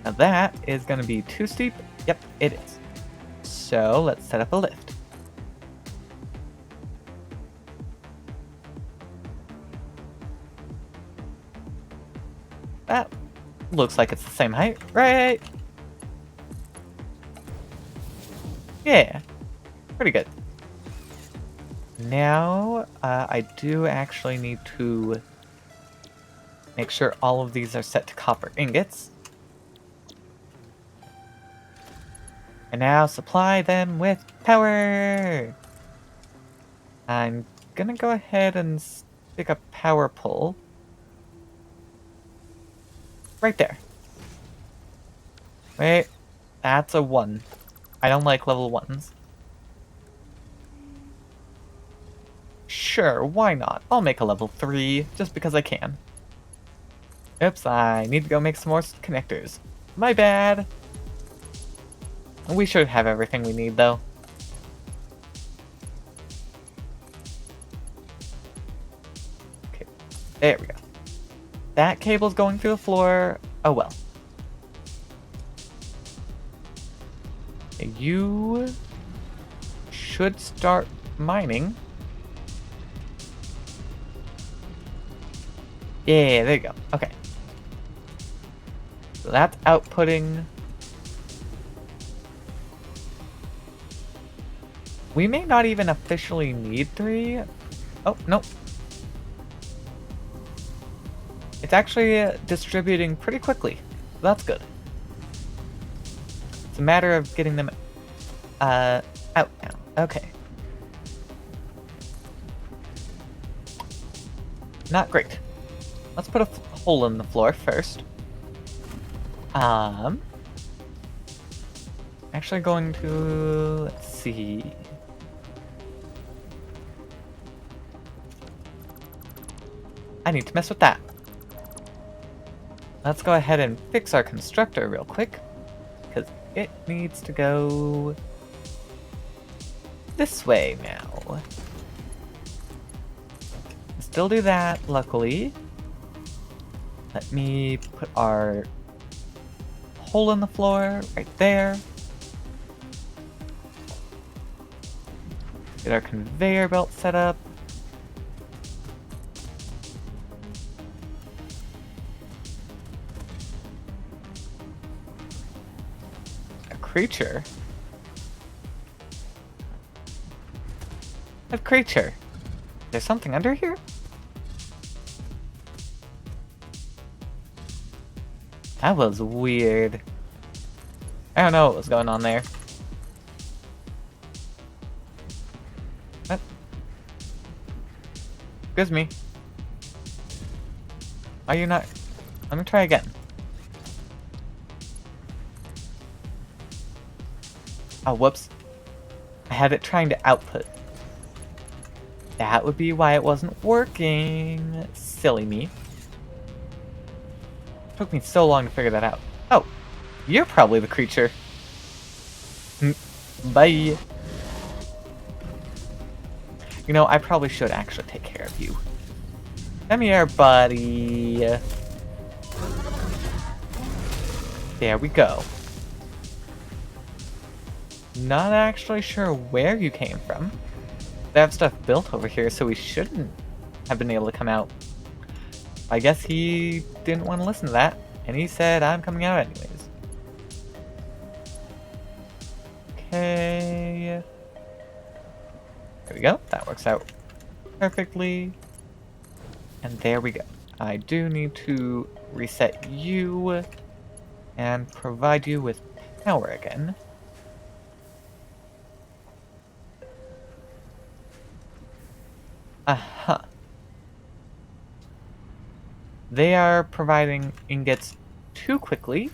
Now that is going to be too steep. Yep, it is. So let's set up a lift. That looks like it's the same height, right? Yeah, pretty good. Now, I do actually need to make sure all of these are set to copper ingots. And now supply them with power! I'm gonna go ahead and stick a power pole right there. Wait, that's a 1. I don't like level 1s. Sure, why not? I'll make a level 3, just because I can. Oops, I need to go make some more connectors. My bad! We should have everything we need, though. Okay, there we go. That cable's going through the floor. Oh well. You should start mining. Yeah, there you go. Okay. So that's outputting. We may not even officially need 3. Oh, nope. It's actually distributing pretty quickly. That's good. It's a matter of getting them out now. Okay. Not great. Let's put a hole in the floor first. Actually going to... let's see... I need to mess with that. Let's go ahead and fix our constructor real quick, because it needs to go this way now. Still do that, luckily. Let me put our hole in the floor right there. Get our conveyor belt set up. Creature? A creature? There's something under here? That was weird. I don't know what was going on there. What? Excuse me. Are you not... Let me try again. Oh, whoops. had it trying to output. That would be why it wasn't working. Silly me. Took me so long to figure that out. Oh, you're probably the creature. Bye. You know, I probably should actually take care of you. Come here, buddy. There we go. Not actually sure where you came from. They have stuff built over here, so we shouldn't have been able to come out. I guess he didn't want to listen to that, and he said, I'm coming out anyways. Okay. There we go. That works out perfectly. And there we go. I do need to reset you and provide you with power again. Aha. They are providing ingots too quickly,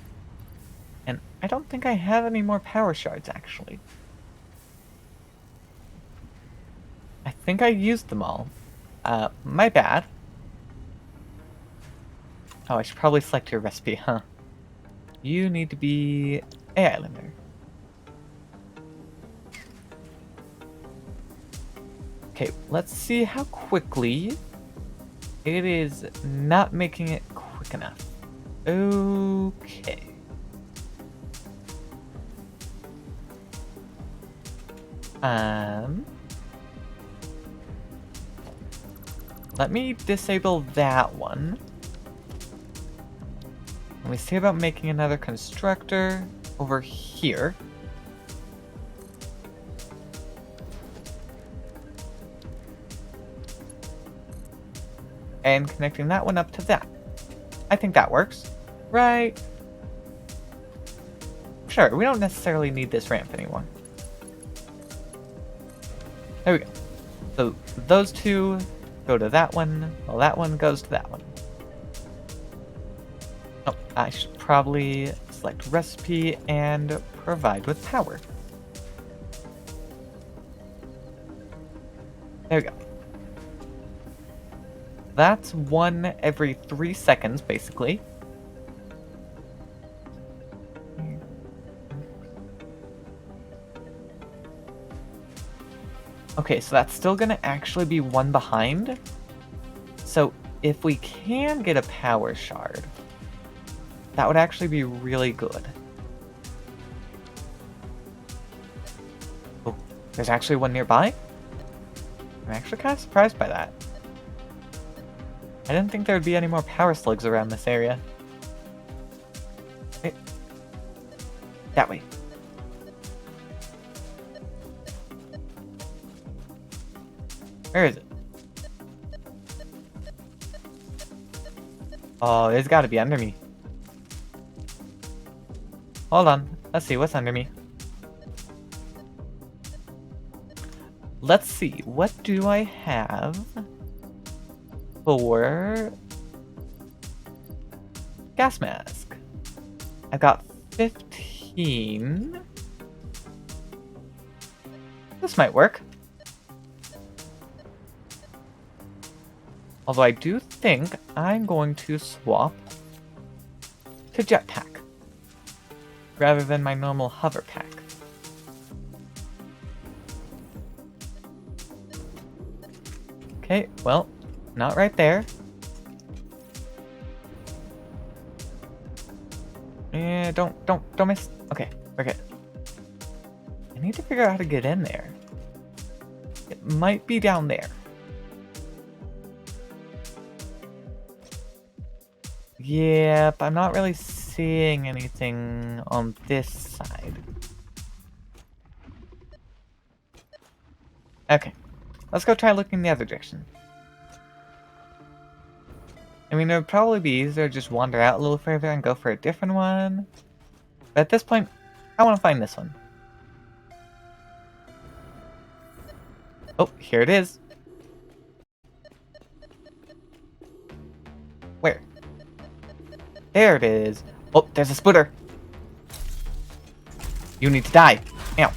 and I don't think I have any more power shards, actually. I think I used them all. My bad. Oh, I should probably select your recipe, huh? You need to be a islander. Okay, let's see how quickly it is not making it quick enough. Okay. Let me disable that one. Let me see about making another constructor over here. And connecting that one up to that. I think that works. Right? Sure, we don't necessarily need this ramp anymore. There we go. So those two go to that one, while that one goes to that one. Oh, I should probably select recipe and provide with power. There we go. That's one every 3 seconds, basically. Okay, so that's still gonna actually be one behind. So if we can get a power shard, that would actually be really good. Oh, there's actually one nearby? I'm actually kind of surprised by that. I didn't think there would be any more power slugs around this area. Wait. That way. Where is it? Oh, it's gotta be under me. Hold on. Let's see what's under me. Let's see. What do I have for gas mask? I've got 15. This might work. Although I do think I'm going to swap to jetpack rather than my normal hover pack. Okay, well, not right there. Yeah, don't miss. Okay, we're good. I need to figure out how to get in there. It might be down there. Yep, I'm not really seeing anything on this side. Okay, let's go try looking the other direction. I mean, it would probably be easier to just wander out a little further and go for a different one. But at this point, I want to find this one. Oh, here it is. Where? There it is. Oh, there's a splitter. You need to die. Ow.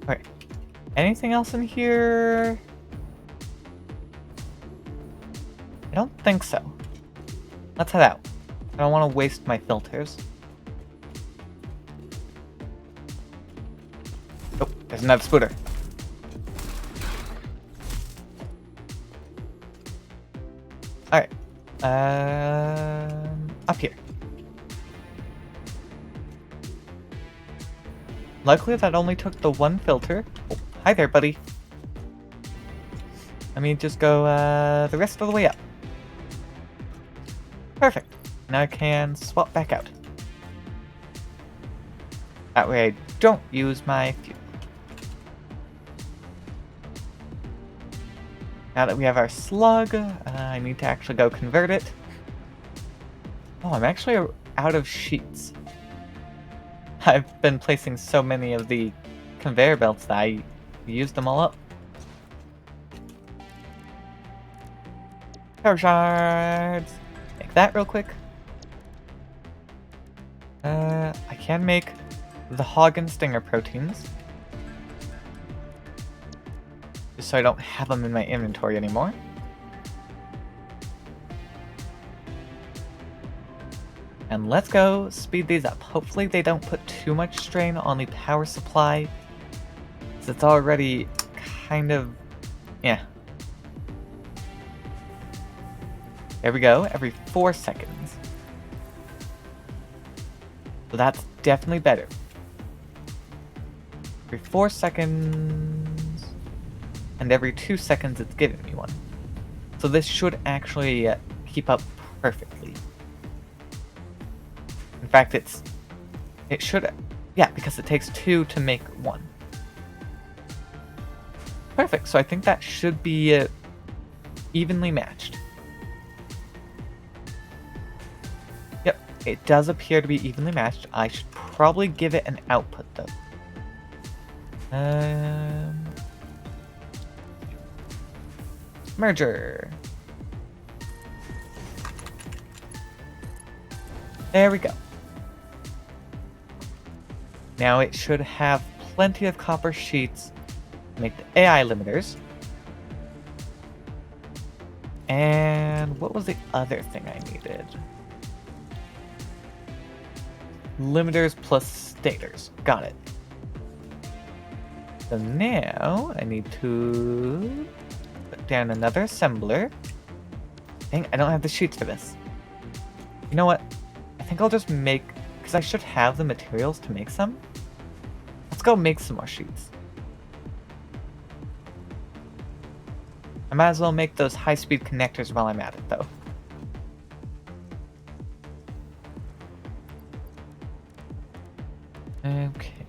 Alright. Anything else in here? I don't think so. Let's head out. I don't want to waste my filters. Oh, there's another spooter. Alright. Up here. Luckily that only took the one filter. Oh, hi there, buddy. Let me just go the rest of the way up. Perfect. Now I can swap back out. That way I don't use my fuel. Now that we have our slug, I need to actually go convert it. Oh, I'm actually out of sheets. I've been placing so many of the conveyor belts that I used them all up. Power shards! Make that real quick. I can make the hog and stinger proteins. Just so I don't have them in my inventory anymore. And let's go speed these up. Hopefully they don't put too much strain on the power supply, because it's already kind of, yeah. There we go, every 4 seconds. So that's definitely better. Every 4 seconds, and every 2 seconds it's giving me one. So this should actually keep up perfectly. In fact, it should, yeah, because it takes 2 to make 1. Perfect, so I think that should be evenly matched. Yep, it does appear to be evenly matched. I should probably give it an output though. Merger. There we go. Now it should have plenty of copper sheets to make the AI limiters. And what was the other thing I needed? Limiters plus stators. Got it. So now I need to put down another assembler. Dang, I don't have the sheets for this. You know what? I think I'll just make, because I should have the materials to make some. Let's go make some more sheets. I might as well make those high-speed connectors while I'm at it, though. Okay.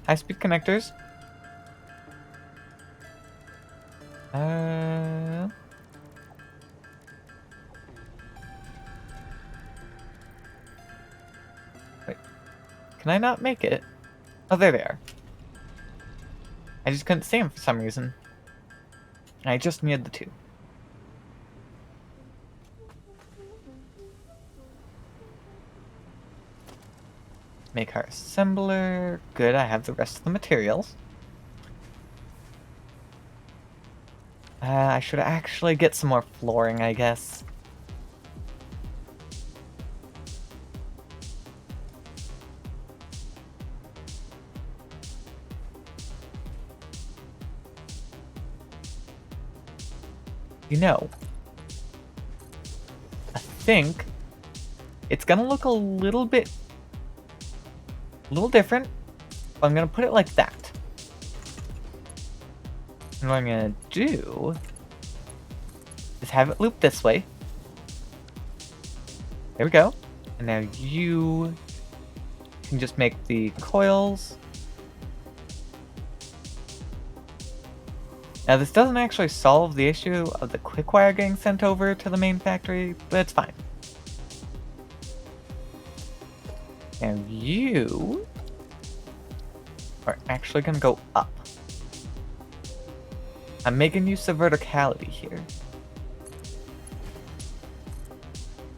High-speed connectors. Wait. Can I not make it? Oh, there they are. I just couldn't see them for some reason. I just needed the 2. Make our assembler. Good, I have the rest of the materials. I should actually get some more flooring, I guess. You know, I think it's gonna look a little different, but I'm gonna put it like that. And what I'm gonna do is have it loop this way. There we go. And now you can just make the coils. Now this doesn't actually solve the issue of the quick wire getting sent over to the main factory, but it's fine. And you are actually gonna go up. I'm making use of verticality here.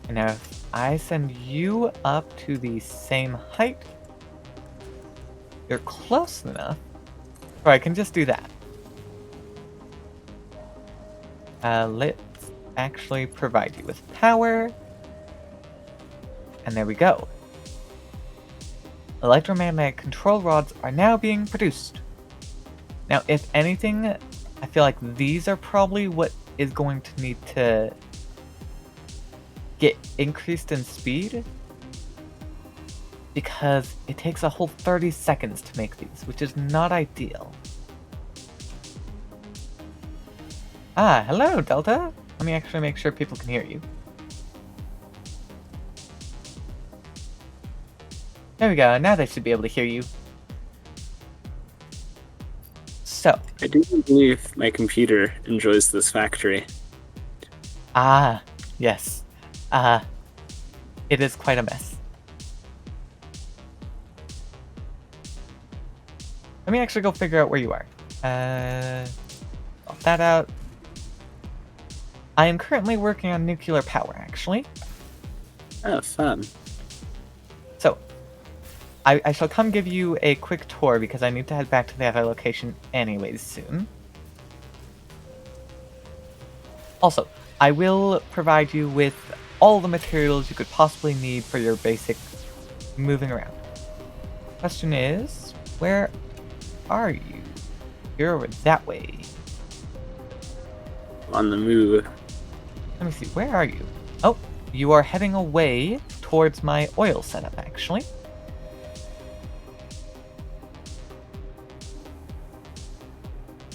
And now if I send you up to the same height, You're close enough. Or I can just do that. Let's actually provide you with power. And there we go. Electromagnetic control rods are now being produced. Now, if anything, I feel like these are probably what is going to need to get increased in speed, because it takes a whole 30 seconds to make these, which is not ideal. Ah, hello, Delta. Let me actually make sure people can hear you. There we go, now they should be able to hear you. So. I do believe my computer enjoys this factory. Ah, yes. It is quite a mess. Let me actually go figure out where you are. Pop that out. I am currently working on nuclear power, actually. Oh, fun. So, I shall come give you a quick tour because I need to head back to the other location anyways soon. Also, I will provide you with all the materials you could possibly need for your basic moving around. Question is, where are you? You're over that way. On the move. Let me see, where are you? Oh, you are heading away towards my oil setup, actually.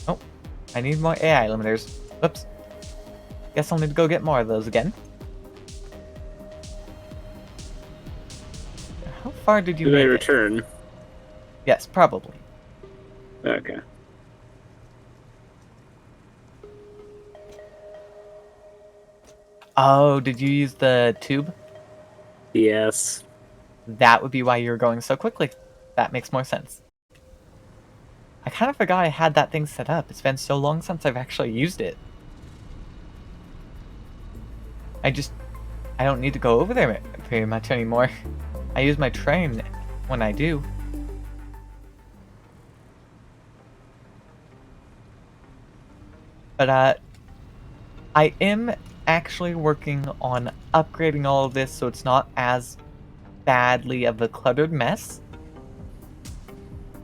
Oh, I need more AI limiters. Oops. Guess I'll need to go get more of those again. How far did you Do make they it? return? Yes, probably. Okay. Oh, did you use the tube? Yes. That would be why you were going so quickly. That makes more sense. I kind of forgot I had that thing set up. It's been so long since I've actually used it. I don't need to go over there very much anymore. I use my train when I do. But, I am actually working on upgrading all of this so it's not as badly of a cluttered mess.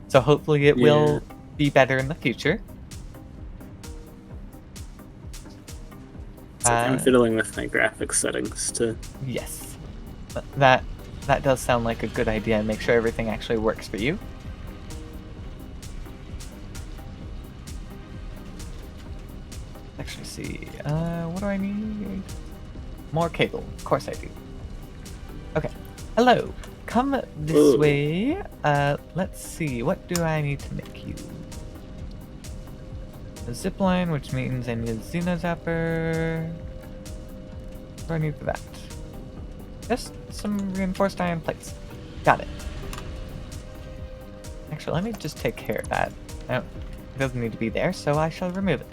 So hopefully it will be better in the future. It's like I'm fiddling with my graphics settings to... Yes. That does sound like a good idea. Make sure everything actually works for you. Actually, see. What do I need? More cable. Of course I do. Okay. Hello. Come this way. Let's see. What do I need to make you? A zipline, which means I need a Xenozapper. What do I need for that? Just some reinforced iron plates. Got it. Actually, let me just take care of that. It doesn't need to be there, so I shall remove it.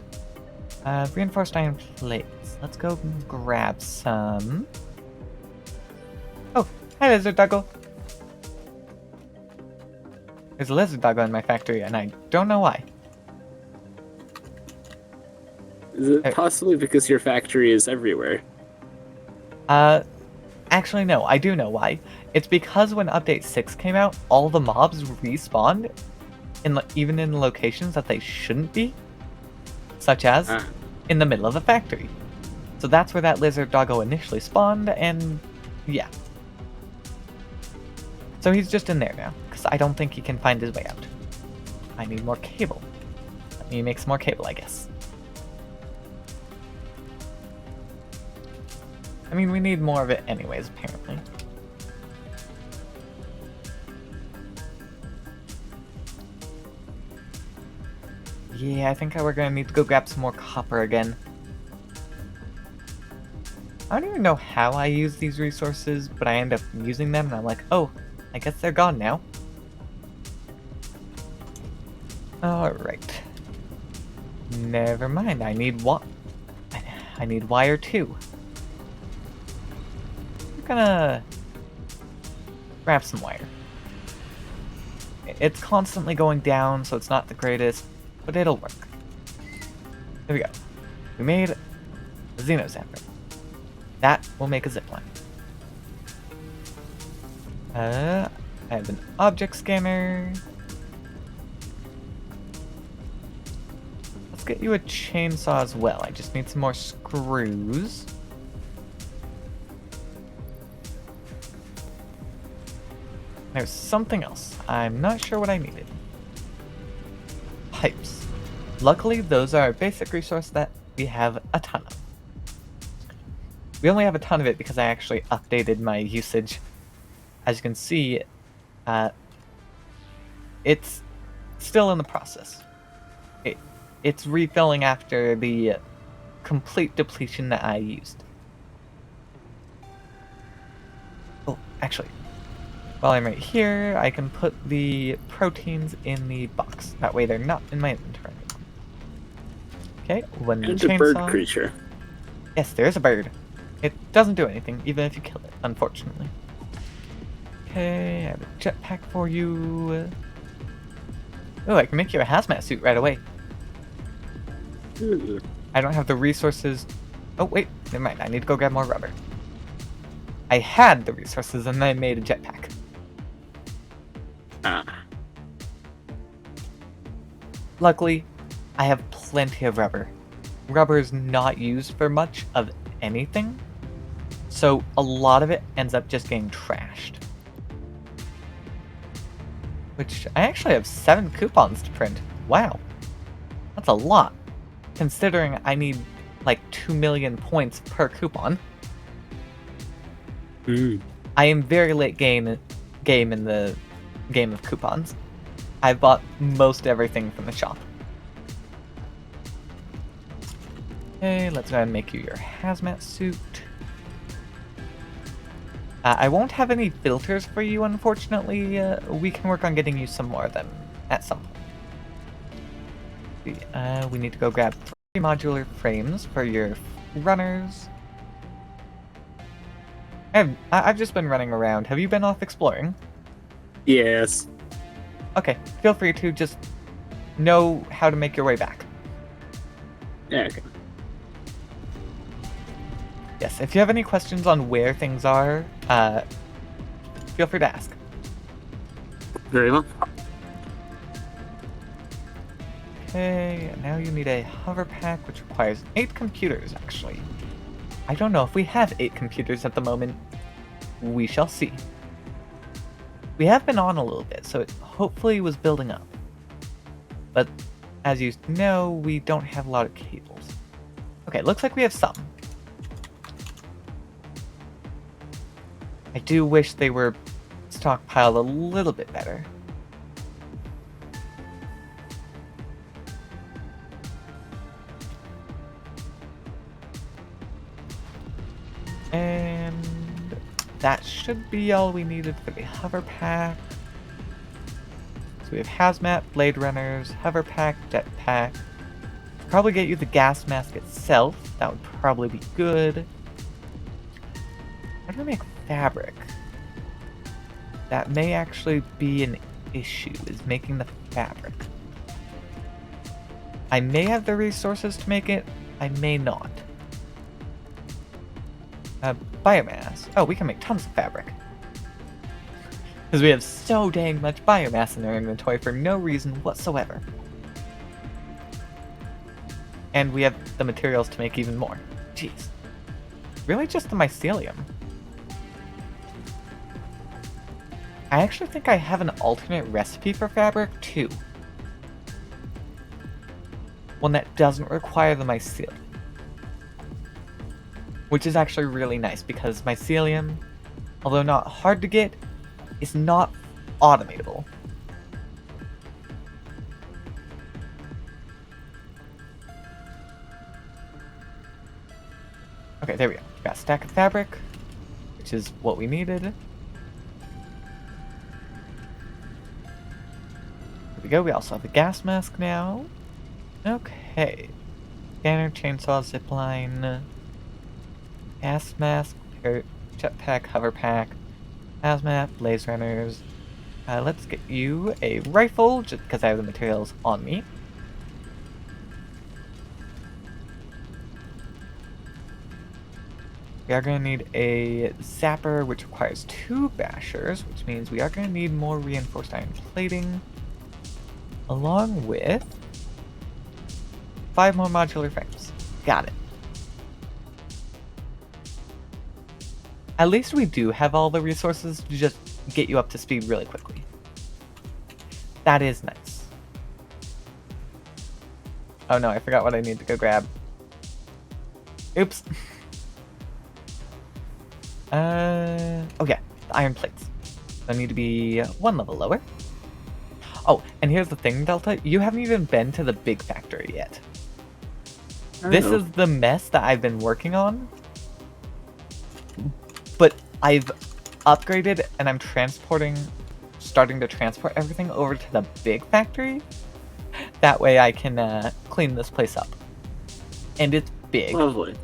Reinforced iron plates. Let's go grab some. Oh, hi lizard doggo. There's a lizard doggo in my factory, and I don't know why. Is it possibly because your factory is everywhere? Actually no, I do know why. It's because when Update 6 came out, all the mobs respawned, even in locations that they shouldn't be. Such as in the middle of a factory. So that's where that lizard doggo initially spawned, and yeah. So he's just in there now, because I don't think he can find his way out. I need more cable. Let me make some more cable, I guess. I mean, we need more of it anyways, apparently. Yeah, I think we're gonna need to go grab some more copper again. I don't even know how I use these resources, but I end up using them and I'm like, oh, I guess they're gone now. Alright. Never mind, I need wire too. I'm gonna grab some wire. It's constantly going down, so it's not the greatest, but it'll work. There we go. We made a Xenozapper. That will make a zipline. I have an object scanner. Let's get you a chainsaw as well. I just need some more screws. There's something else. I'm not sure what I needed. Pipes. Luckily, those are a basic resource that we have a ton of. We only have a ton of it because I actually updated my usage. As you can see, it's still in the process. It's refilling after the complete depletion that I used. Oh, actually, while I'm right here, I can put the proteins in the box. That way they're not in my inventory. Okay, one And chainsaw. a bird creature. Yes, there is a bird. It doesn't do anything, even if you kill it, unfortunately. Okay, I have a jetpack for you. Oh, I can make you a hazmat suit right away. Ooh. I don't have the resources. Oh, wait, never mind. I need to go grab more rubber. I had the resources and then I made a jetpack. Ah. Luckily, I have plenty of rubber. Rubber is not used for much of anything, so a lot of it ends up just getting trashed. Which, I actually have 7 coupons to print. Wow. That's a lot, considering I need like 2 million points per coupon. I am very late game in the game of coupons. I bought most everything from the shop. Okay, let's go ahead and make you your hazmat suit. I won't have any filters for you, unfortunately. We can work on getting you some more of them at some point. We need to go grab 3 modular frames for your runners. I've just been running around. Have you been off exploring? Yes. Okay, feel free to just know how to make your way back. Yeah, okay. Yes, if you have any questions on where things are, feel free to ask. Very well. Okay, now you need a hover pack, which requires 8 computers, actually. I don't know if we have 8 computers at the moment. We shall see. We have been on a little bit, so it hopefully was building up. But, as you know, we don't have a lot of cables. Okay, looks like we have some. I do wish they were stockpiled a little bit better. And that should be all we needed for the hover pack. So we have hazmat, blade runners, hover pack, jetpack. Probably get you the gas mask itself. That would probably be good. How do I make fabric? That may actually be an issue, is making the fabric. I may have the resources to make it, I may not. Biomass. Oh, we can make tons of fabric. Because we have so dang much biomass in our inventory for no reason whatsoever. And we have the materials to make even more. Jeez. Really just the mycelium. I actually think I have an alternate recipe for fabric, too. One that doesn't require the mycelium. Which is actually really nice, because mycelium, although not hard to get, is not automatable. Okay, there we go. We got a stack of fabric, which is what we needed. There we go. We also have a gas mask now. Okay. Scanner, chainsaw, zipline, gas mask, jetpack, hover pack, hazmat, blaze runners, Let's get you a rifle, just because I have the materials on me. We are going to need a zapper, which requires 2 bashers, which means we are going to need more reinforced iron plating, along with 5 more modular frames. Got it. At least we do have all the resources to just get you up to speed really quickly. That is nice. Oh no, I forgot what I need to go grab. Oops. Oh yeah, the iron plates. I need to be 1 level lower. Oh, and here's the thing, Delta. You haven't even been to the big factory yet. This is the mess that I've been working on. But I've upgraded and I'm starting to transport everything over to the big factory. That way I can clean this place up. And it's big. Lovely.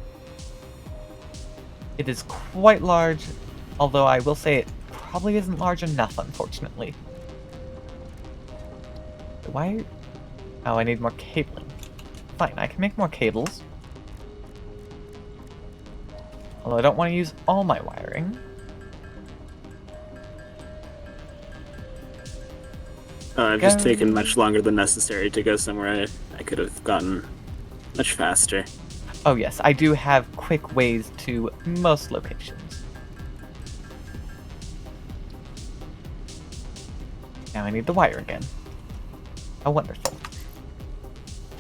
It is quite large, although I will say it probably isn't large enough, unfortunately. Why? Oh, I need more cabling. Fine, I can make more cables. Although I don't want to use all my wiring. I've just taken much longer than necessary to go somewhere I could have gotten much faster. Oh yes, I do have quick ways to most locations. Now I need the wire again. Oh, wonderful.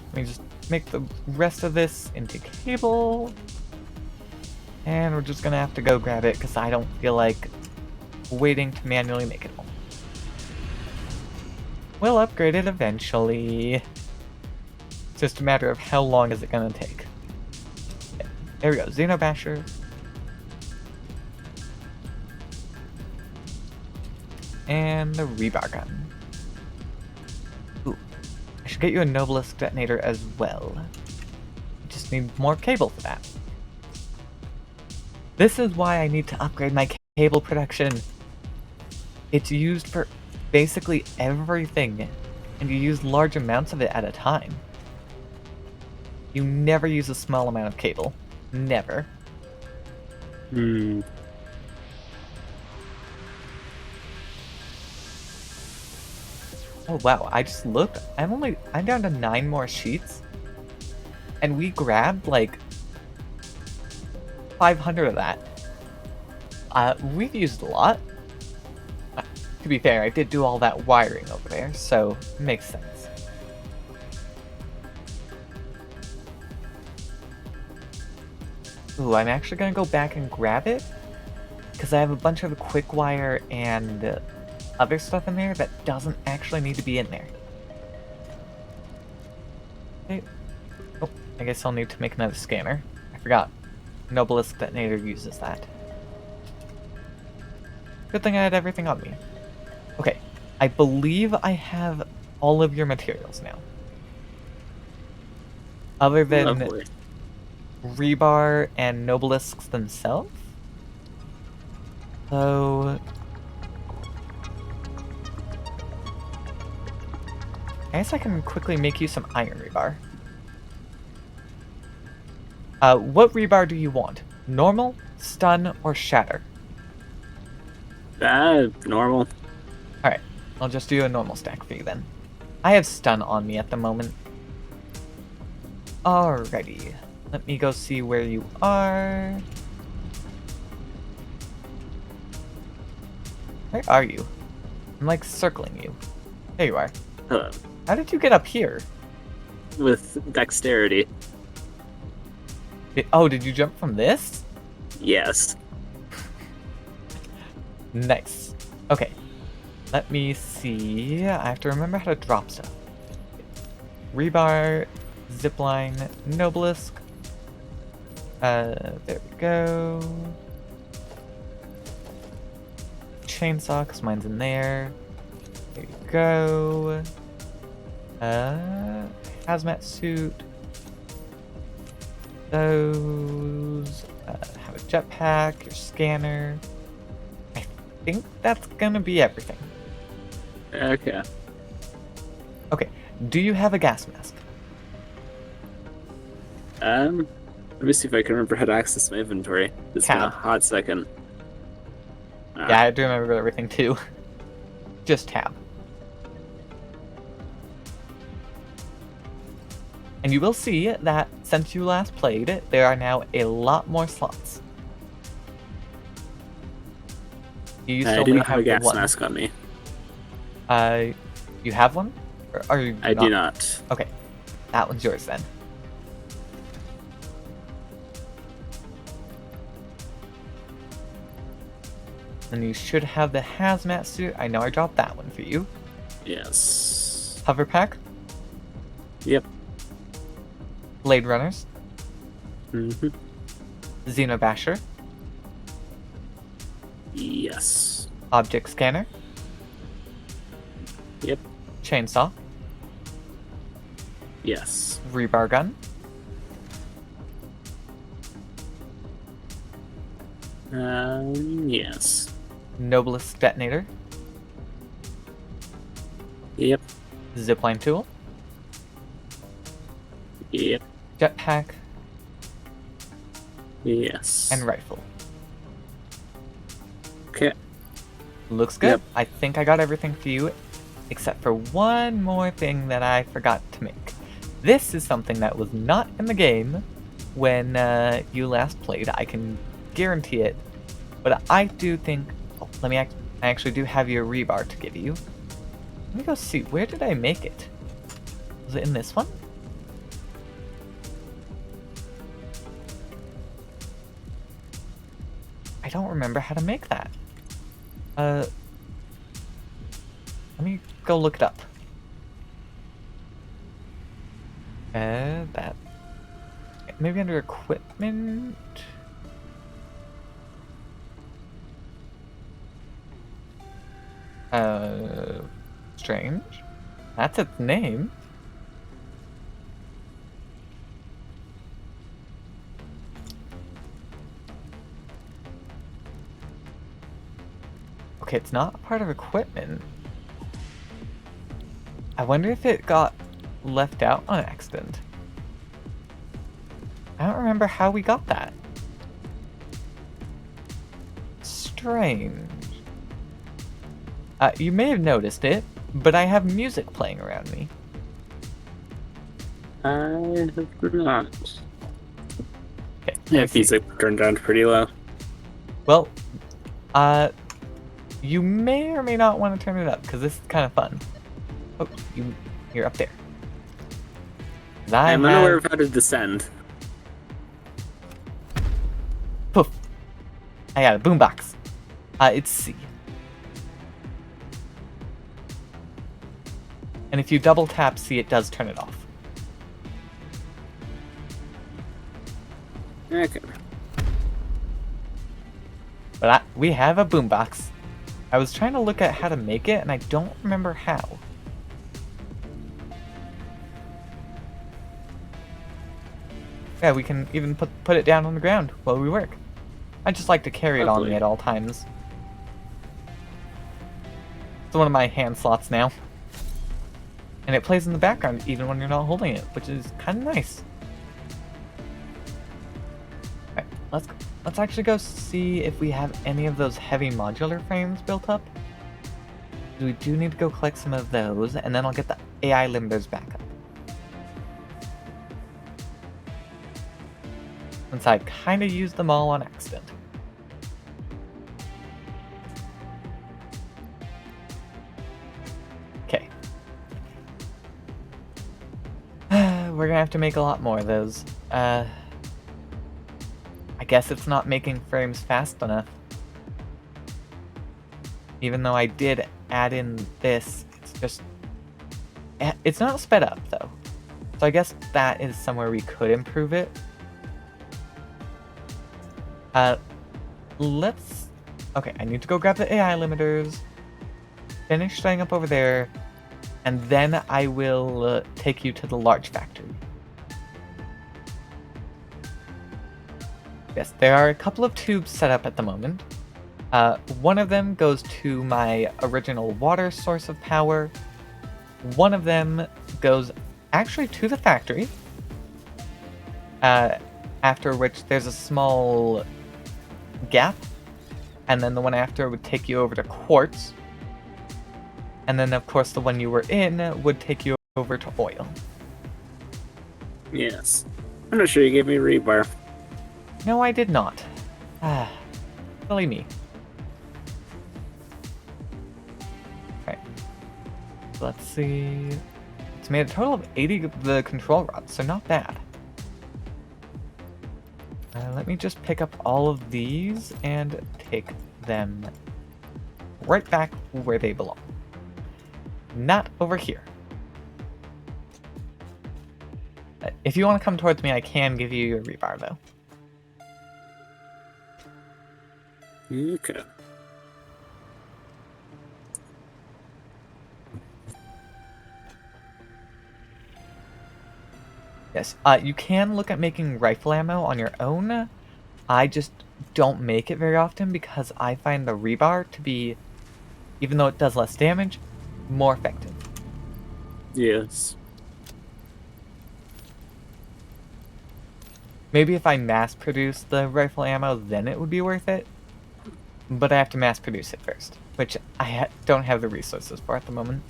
Let me just make the rest of this into cable. And we're just gonna have to go grab it because I don't feel like waiting to manually make it all. We'll upgrade it eventually. It's just a matter of how long is it gonna take. Okay, there we go, Xenobasher. And the rebar gun. Ooh, I should get you a Nobelisk detonator as well. Just need more cable for that. This is why I need to upgrade my cable production. It's used for basically everything, and you use large amounts of it at a time. You never use a small amount of cable. Never. Oh wow, I just looked. I'm down to 9 more sheets. And we grabbed like 500 of that. We've used a lot. To be fair, I did do all that wiring over there, so it makes sense. Ooh, I'm actually gonna go back and grab it, because I have a bunch of quick wire and other stuff in there that doesn't actually need to be in there. Okay. Oh, I guess I'll need to make another scanner. I forgot. Nobelisk detonator uses that. Good thing I had everything on me. Okay, I believe I have all of your materials now. Other than Lovely. rebar and Nobelisks themselves. So I guess I can quickly make you some iron rebar. What rebar do you want? Normal, stun, or shatter? Normal. Alright, I'll just do a normal stack for you then. I have stun on me at the moment. Alrighty, let me go see where you are. Where are you? I'm like circling you. There you are. Hello. How did you get up here? With dexterity. Did you jump from this? Yes. Nice. Okay. Let me see. I have to remember how to drop stuff. Rebar, zipline, Nobelisk. There we go. Chainsaw, because mine's in there. There you go. Hazmat suit. Those. Have a jetpack, your scanner. I think that's gonna be everything. Okay. Okay. Do you have a gas mask? Let me see if I can remember how to access my inventory. It's been a Tab. hot second. Ah, Yeah, I do remember everything too. Just tab. And you will see that since you last played, there are now a lot more slots. You used to I do only not have a have the gas one. mask on me. You have one? Or are you I not? do not. Okay. That one's yours then. And you should have the hazmat suit. I know I dropped that one for you. Yes. Hover pack, Yep. Blade Runners, Mm-hmm. Xenobasher, Yes. Object Scanner, Yep. Chainsaw, Yes. Rebar Gun, Yes. Noblest Detonator, Yep. Zipline Tool, Yep. Jetpack, Yes. and Rifle. Okay. Looks good. Yep. I think I got everything for you, except for one more thing that I forgot to make. This is something that was not in the game when you last played. I can guarantee it. But I do think... Oh, I actually do have your rebar to give you. Let me go see. Where did I make it? Was it in this one? I don't remember how to make that. Let me go look it up. That... Maybe under equipment? Strange. That's its name. Okay, it's not part of equipment. I wonder if it got left out on accident. I don't remember how we got that. Strange. You may have noticed it, but I have music playing around me. I have not. Okay, Yeah, music turned down pretty low. well, you may or may not want to turn it up, because this is kind of fun. Oh, you're up there. I'm unaware of how to descend. Poof. I got a boombox. It's C. And if you double tap C, it does turn it off. Okay. But we have a boombox. I was trying to look at how to make it, and I don't remember how. Yeah, we can even put it down on the ground while we work. I just like to carry it on me at all times. It's one of my hand slots now. And it plays in the background even when you're not holding it, which is kind of nice. Alright, let's actually go see if we have any of those heavy modular frames built up. We do need to go collect some of those, and then I'll get the AI limbers back up. Since I kind of used them all on accident. Okay. We're gonna have to make a lot more of those. I guess it's not making frames fast enough. Even though I did add in this, it's just... It's not sped up, though. So I guess that is somewhere we could improve it. Let's... Okay, I need to go grab the AI limiters, finish setting up over there, and then I will take you to the large factory. Yes, there are a couple of tubes set up at the moment. One of them goes to my original water source of power. One of them goes actually to the factory. After which there's a small gap. And then the one after would take you over to quartz. And then, of course, the one you were in would take you over to oil. Yes. I'm not sure you gave me rebar. No, I did not. Silly me. Alright. Let's see. It's made a total of 80 of the control rods, so not bad. Let me just pick up all of these and take them right back where they belong. Not over here. If you want to come towards me, I can give you your rebar, though. Okay. Yes, you can look at making rifle ammo on your own. I just don't make it very often because I find the rebar to be, even though it does less damage, more effective. Yes. Maybe if I mass produce the rifle ammo, then it would be worth it. But I have to mass produce it first, which I don't have the resources for at the moment.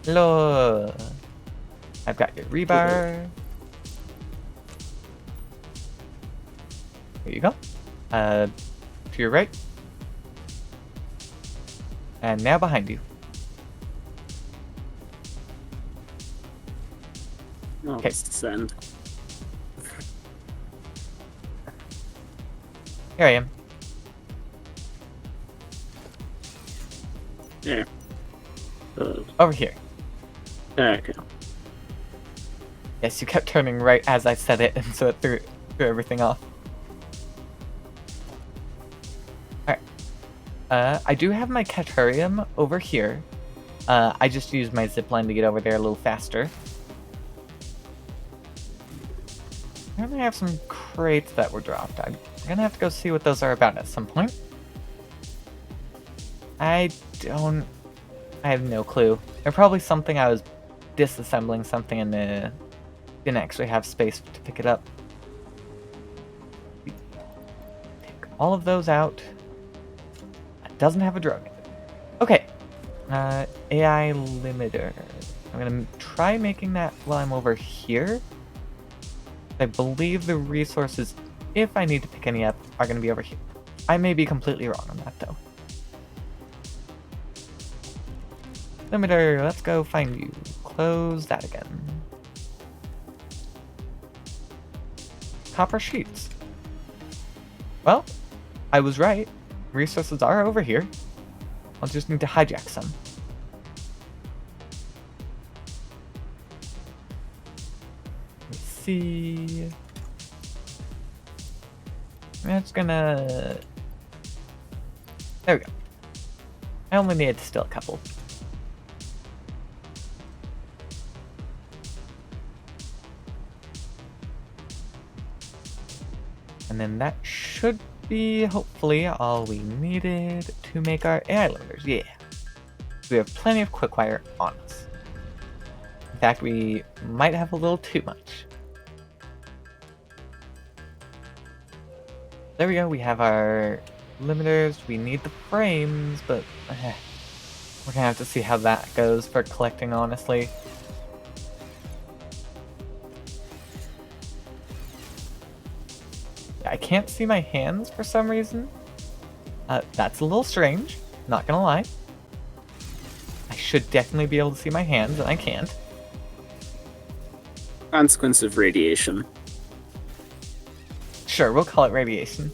Hello. I've got your rebar. Here you go. To your right. And now behind you. Okay. Send. Here I am. There. Over here. Okay. Yes, you kept turning right as I said it, and so it threw everything off. Alright. I do have my Caturium over here. I just used my zipline to get over there a little faster. Apparently I have some crates that were dropped. I'm gonna have to go see what those are about at some point. I have no clue. They're probably something I was disassembling something and didn't actually have space to pick it up. Take all of those out. It doesn't have a drug. Okay. AI limiter. I'm gonna try making that while I'm over here. I believe the resources, if I need to pick any up, are gonna be over here. I may be completely wrong on that though. Limiter, let's go find you. Close that again. Copper sheets. Well, I was right. Resources are over here. I'll just need to hijack some. Let's see. I'm just gonna... There we go. I only need to steal a couple. And then that should be, hopefully, all we needed to make our AI limiters. Yeah. We have plenty of quick-wire on us. In fact, we might have a little too much. There we go, we have our limiters. We need the frames, but we're gonna have to see how that goes for collecting, honestly. I can't see my hands for some reason. That's a little strange, not gonna lie. I should definitely be able to see my hands, and I can't. Consequence of radiation. Sure, we'll call it radiation.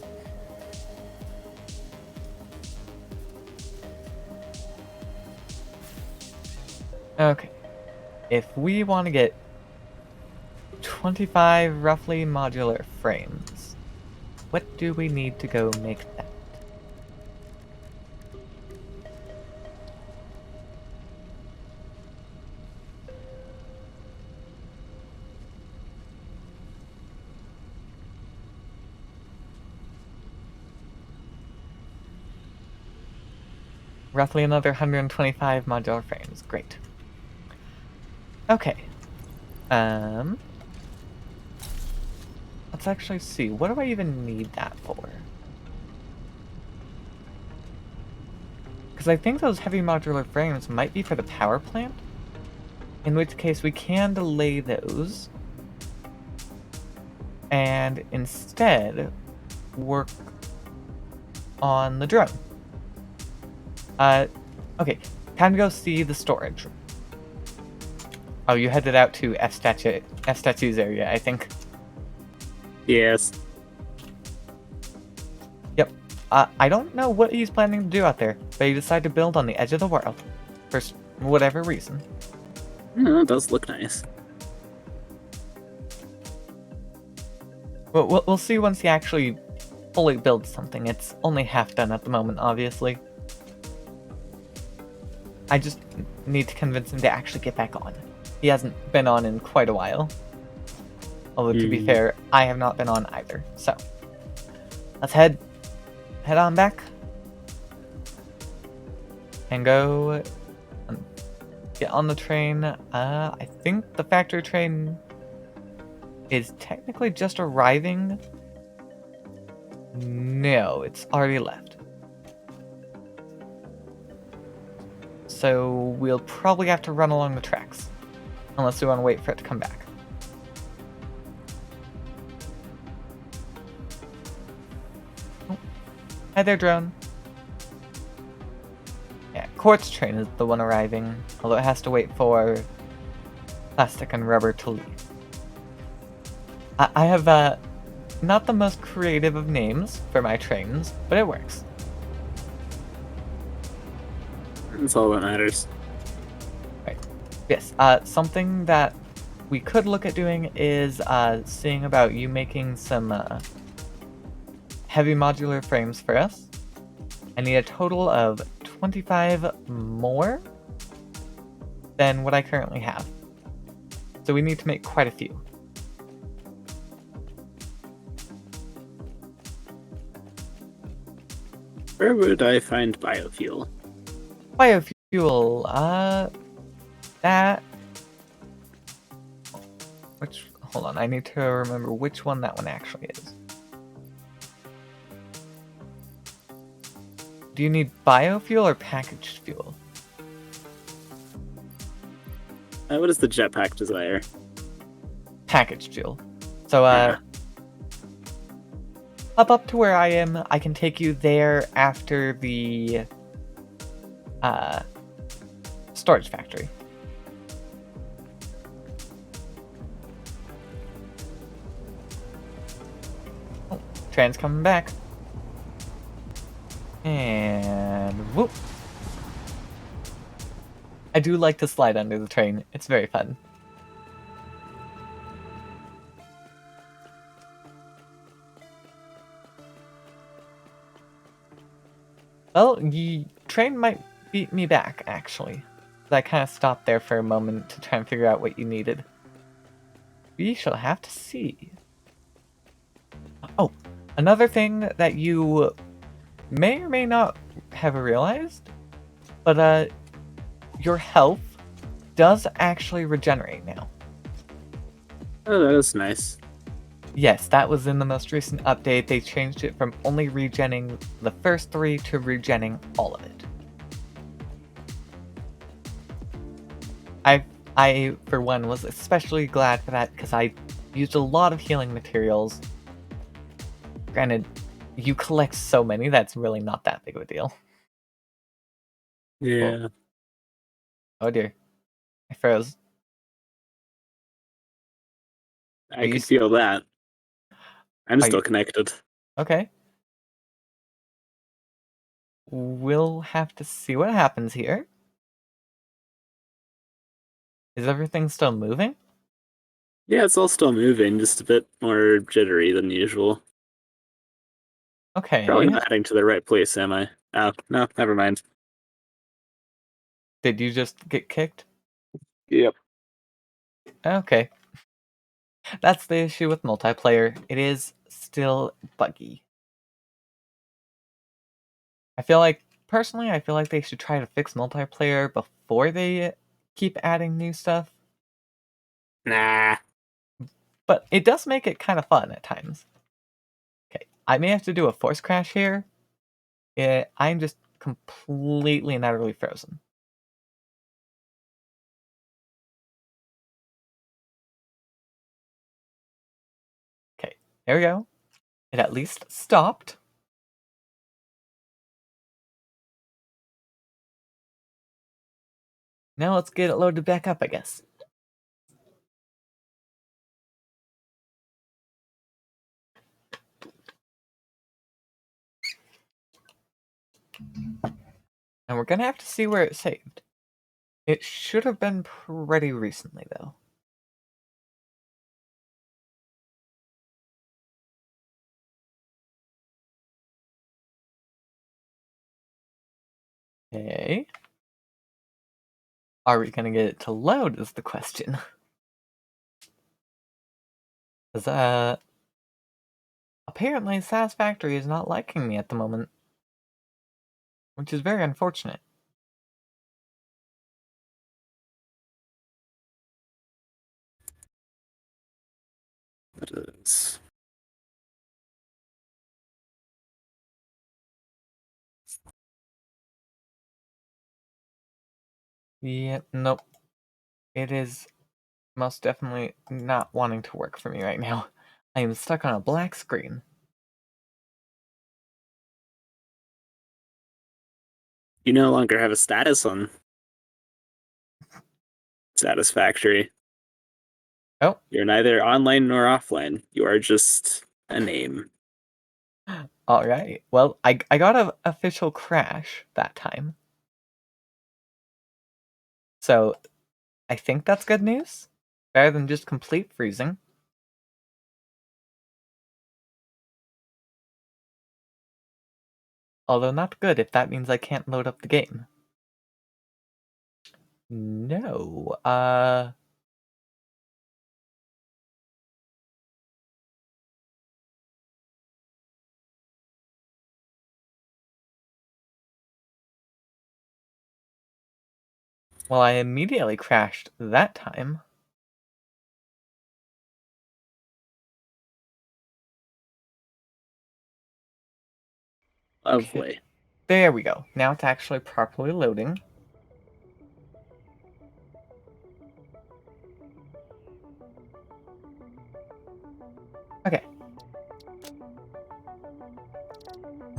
Okay. If we want to get 25 roughly modular frames, what do we need to go make that? roughly another 125 modular frames. Great. Okay. Let's actually see. What do I even need that for? Because I think those heavy modular frames might be for the power plant. In which case we can delay those. And instead work on the drone. Okay. Time to go see the storage. Oh, you headed out to F-Statue's area, I think. Yes. Yep. I don't know what he's planning to do out there, but he decided to build on the edge of the world. For whatever reason. Oh, it does look nice. Well, we'll see once he actually fully builds something. It's only half done at the moment, obviously. I just need to convince him to actually get back on. He hasn't been on in quite a while. Although, to be fair, I have not been on either. So, let's head on back. And go get on the train. I think the factory train is technically just arriving. No, it's already left. So we'll probably have to run along the tracks. Unless we want to wait for it to come back. Oh. Hi there, drone. Yeah, Quartz train is the one arriving, although it has to wait for plastic and rubber to leave. I have not the most creative of names for my trains, but it works. That's all that matters. Right. Yes, something that we could look at doing is seeing about you making some heavy modular frames for us. I need a total of 25 more than what I currently have. So we need to make quite a few. Where would I find biofuel? Biofuel, that... Hold on, I need to remember which one that one actually is. Do you need biofuel or packaged fuel? What is the jetpack desire? Packaged fuel. So, hop up to where I am. I can take you there after the storage factory. Oh, train's coming back. And whoop. I do like to slide under the train. It's very fun. Well, the train might beat me back, actually. I kind of stopped there for a moment to try and figure out what you needed. We shall have to see. Oh, another thing that you may or may not have realized, but your health does actually regenerate now. Oh, that is nice. Yes, that was in the most recent update. They changed it from only regenning the first 3 to regenning all of it. I, for one, was especially glad for that because I used a lot of healing materials. Granted, you collect so many, that's really not that big of a deal. Yeah. Whoa. Oh dear. I froze. I could feel that. I'm still connected. Okay. We'll have to see what happens here. Is everything still moving? Yeah, it's all still moving, just a bit more jittery than usual. Okay. Probably not heading to the right place, am I? Oh, no, never mind. Did you just get kicked? Yep. Okay. That's the issue with multiplayer. It is still buggy. I feel like personally, I feel like they should try to fix multiplayer before they keep adding new stuff. Nah. But it does make it kind of fun at times. Okay, I may have to do a force crash here. I'm just completely and utterly frozen. Okay, there we go. It at least stopped. Now let's get it loaded back up, I guess. And we're gonna have to see where it saved. It should have been pretty recently, though. Okay. Are we gonna get it to load is the question. Because, apparently Satisfactory is not liking me at the moment. Which is very unfortunate. That is. Yeah, nope. It is most definitely not wanting to work for me right now. I am stuck on a black screen. You no longer have a status on Satisfactory. Oh, You're neither online nor offline. You are just a name. alright. Well, I got an official crash that time. So, I think that's good news. Better than just complete freezing. Although not good if that means I can't load up the game. No, well, I immediately crashed that time. Okay. Lovely. There we go. Now it's actually properly loading. Okay.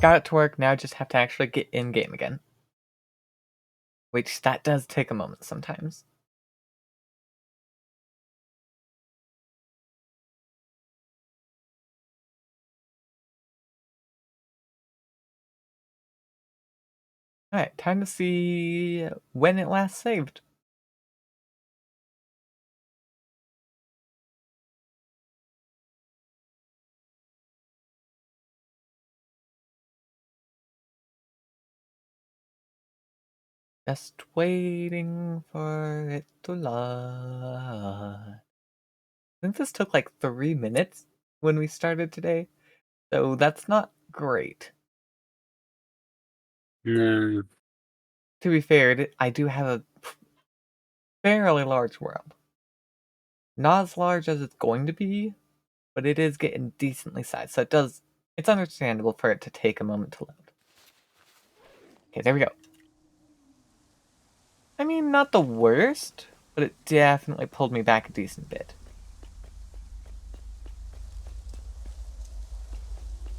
Got it to work, now I just have to actually get in-game again. Which, that does take a moment sometimes. Alright, time to see when it last saved. Just waiting for it to load. I think this took like 3 minutes when we started today, so that's not great. No. To be fair, I do have a fairly large world. Not as large as it's going to be, but it is getting decently sized, so it's understandable for it to take a moment to load. Okay, there we go. I mean, not the worst, but it definitely pulled me back a decent bit.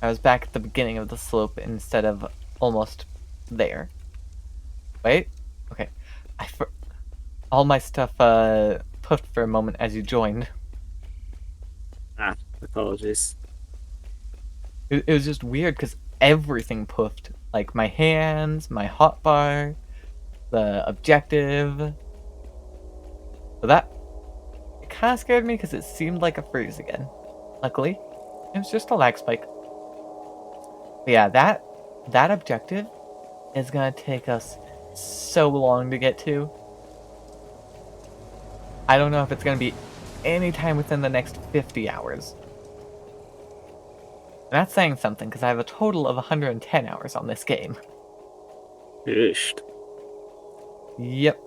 I was back at the beginning of the slope instead of almost there. Wait, okay. All my stuff puffed for a moment as you joined. Apologies. It was just weird because everything puffed. Like my hands, my hotbar, the objective. So that it kind of scared me because it seemed like a freeze again. Luckily, it was just a lag spike. But yeah, that objective is gonna take us so long to get to. I don't know if it's gonna be anytime within the next 50 hours. And that's saying something because I have a total of 110 hours on this game. Ish. Yep.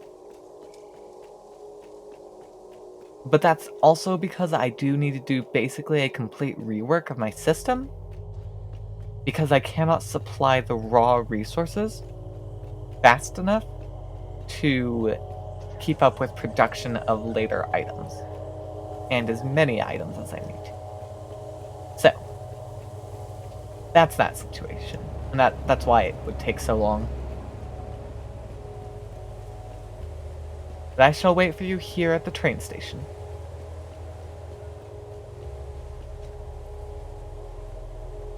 But that's also because I do need to do basically a complete rework of my system, because I cannot supply the raw resources fast enough to keep up with production of later items, and as many items as I need to. So, that's that situation, and that's why it would take so long. But I shall wait for you here at the train station.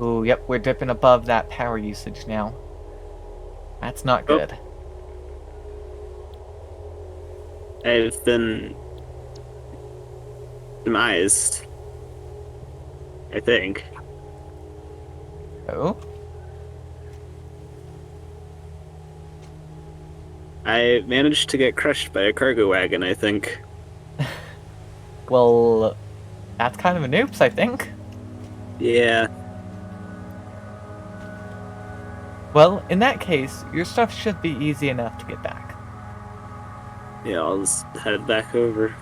Ooh, yep, we're dipping above that power usage now. That's not Oh. good. I've been demised, I think. Oh? I managed to get crushed by a cargo wagon, I think. Well, that's kind of an oops, I think. Yeah. Well, in that case, your stuff should be easy enough to get back. Yeah, I'll just head back over.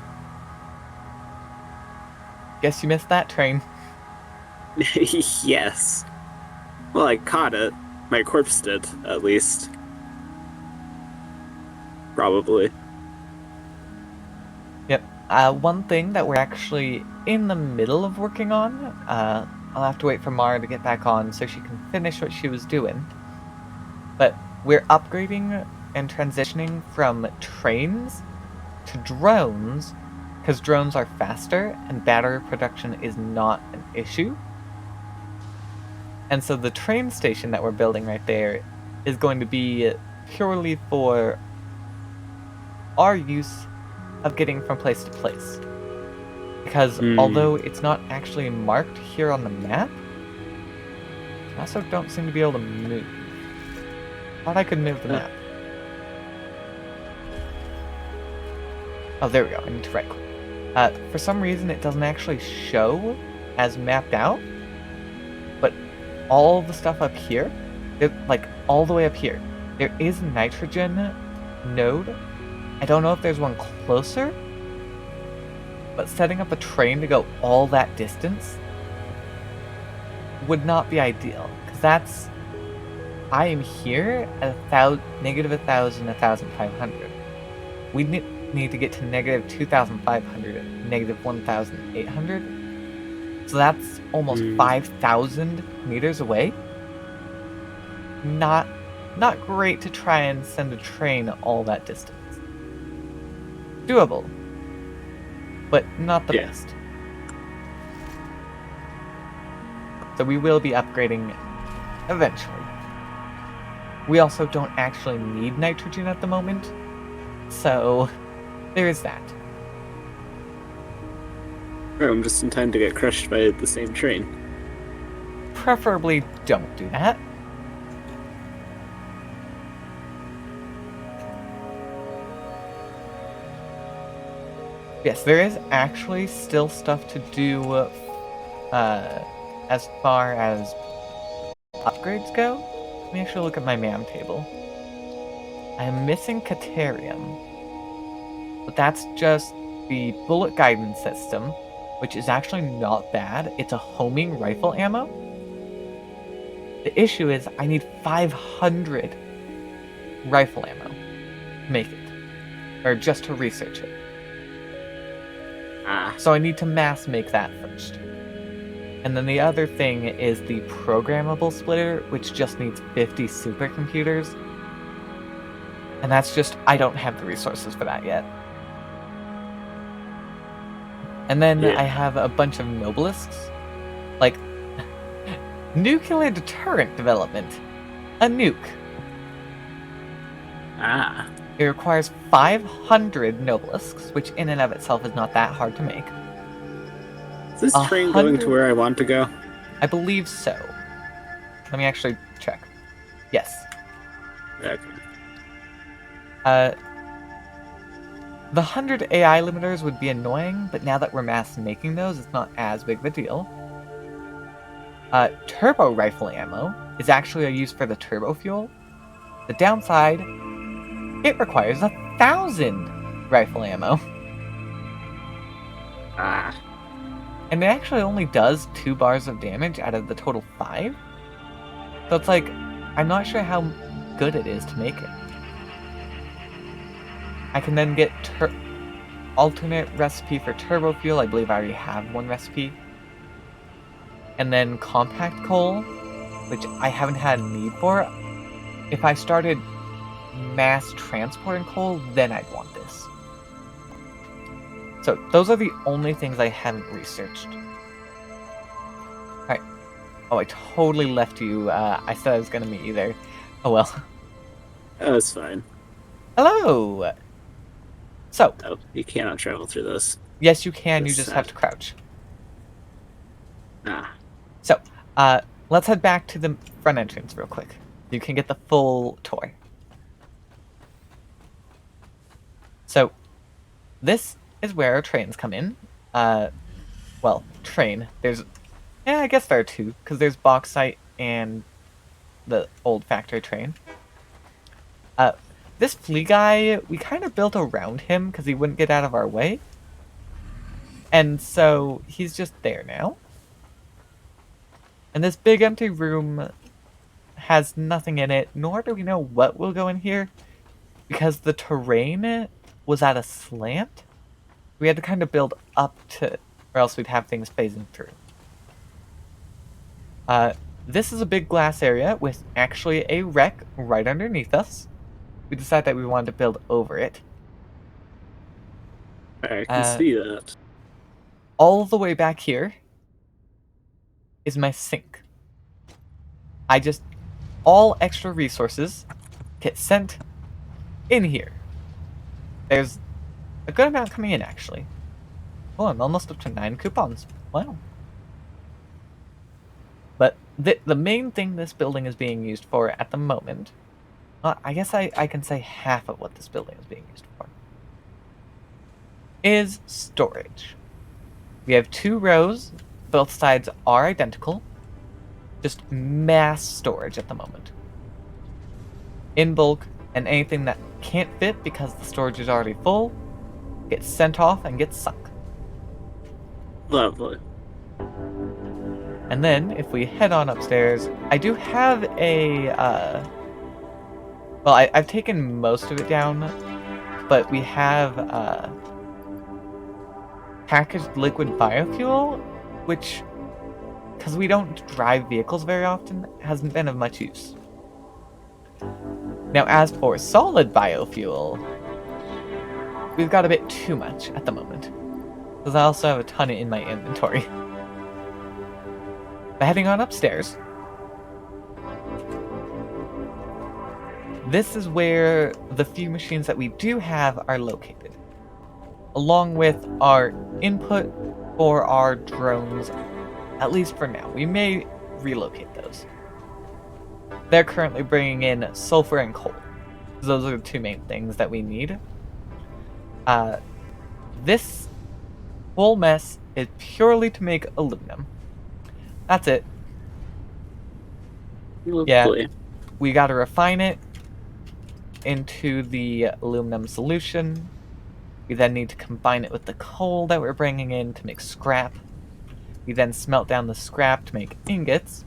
Guess you missed that train. Yes. Well, I caught it. My corpse did, at least. Probably. Yep. One thing that we're actually in the middle of working on, I'll have to wait for Mara to get back on so she can finish what she was doing. But we're upgrading and transitioning from trains to drones, because drones are faster and battery production is not an issue. And so the train station that we're building right there is going to be purely for our use of getting from place to place. Because although it's not actually marked here on the map, I also don't seem to be able to move. Thought I could move the map. Oh, there we go. I need to right click. For some reason, it doesn't actually show as mapped out, but all the stuff up here, like all the way up here, there is a nitrogen node. I don't know if there's one closer, but setting up a train to go all that distance would not be ideal, because that's, I am here at negative 1,000, 1,500. We need to get to negative 2,500, negative 1,800. So that's almost 5,000 meters away. Not great to try and send a train all that distance. Doable, but not the best. So we will be upgrading eventually. We also don't actually need nitrogen at the moment, so there is that. I'm just in time to get crushed by the same train. Preferably don't do that. Yes, there is actually still stuff to do as far as upgrades go. Let me actually look at my MAM table. I am missing Caterium, but that's just the bullet guidance system, which is actually not bad. It's a homing rifle ammo. The issue is I need 500 rifle ammo to make it, or just to research it. So I need to mass make that first. And then the other thing is the programmable splitter, which just needs 50 supercomputers. And that's just, I don't have the resources for that yet. And then I have a bunch of nobelisks. Like, nuclear deterrent development. A nuke. It requires 500 nobelisks, which in and of itself is not that hard to make. Is this train going to where I want to go? I believe so. Let me actually check. Yes. Okay. The 100 AI limiters would be annoying, but now that we're mass making those, it's not as big of a deal. Turbo rifle ammo is actually a use for the turbo fuel. The downside, it requires 1,000 rifle ammo. Ah. And it actually only does 2 bars of damage out of the total 5. So it's like, I'm not sure how good it is to make it. I can then get alternate recipe for turbo fuel. I believe I already have one recipe. And then compact coal, which I haven't had a need for. If I started mass transporting coal, then I'd want this. So those are the only things I haven't researched. Alright. Oh, I totally left you. I said I was going to meet you there. Oh well. Oh, that's fine. Hello! So. Oh, you cannot travel through this. Yes, you can. That's You just sad. have to crouch. Ah. So, let's head back to the front entrance real quick. You can get the full tour. So, this is where our trains come in. Well, train. There's, I guess there are 2, because there's bauxite and the old factory train. This flea guy, we kind of built around him because he wouldn't get out of our way. And so, he's just there now. And this big empty room has nothing in it, nor do we know what will go in here, because the terrain was at a slant. We had to kind of build up to, or else we'd have things phasing through. This is a big glass area with actually a wreck right underneath us. We decided that we wanted to build over it. I can see that. All the way back here is my sink. All extra resources get sent in here. There's a good amount coming in, actually. Oh, I'm almost up to 9 coupons. Wow. But the main thing this building is being used for at the moment, I guess I can say half of what this building is being used for, is storage. We have 2 rows. Both sides are identical. Just mass storage at the moment. In bulk, and anything that can't fit because the storage is already full gets sent off and gets sunk. Lovely. And then, if we head on upstairs, I do have a, well, I've taken most of it down, but we have, packaged liquid biofuel, which, because we don't drive vehicles very often, hasn't been of much use. Now, as for solid biofuel, we've got a bit too much at the moment, because I also have a ton in my inventory. But heading on upstairs, this is where the few machines that we do have are located, along with our input for our drones, at least for now. We may relocate those. They're currently bringing in sulfur and coal. Those are the 2 main things that we need. This whole mess is purely to make aluminum. That's it. Lovely. Yeah, we gotta refine it into the aluminum solution. We then need to combine it with the coal that we're bringing in to make scrap. We then smelt down the scrap to make ingots,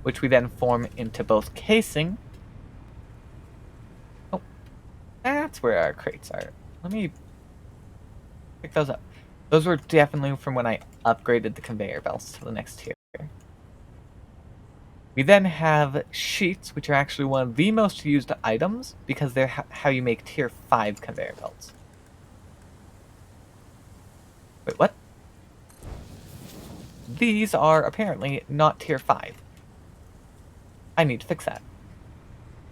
which we then form into both casing. Oh, that's where our crates are. Let me pick those up. Those were definitely from when I upgraded the conveyor belts to the next tier. We then have sheets, which are actually one of the most used items because they're how you make tier 5 conveyor belts. Wait, what? These are apparently not tier 5. I need to fix that.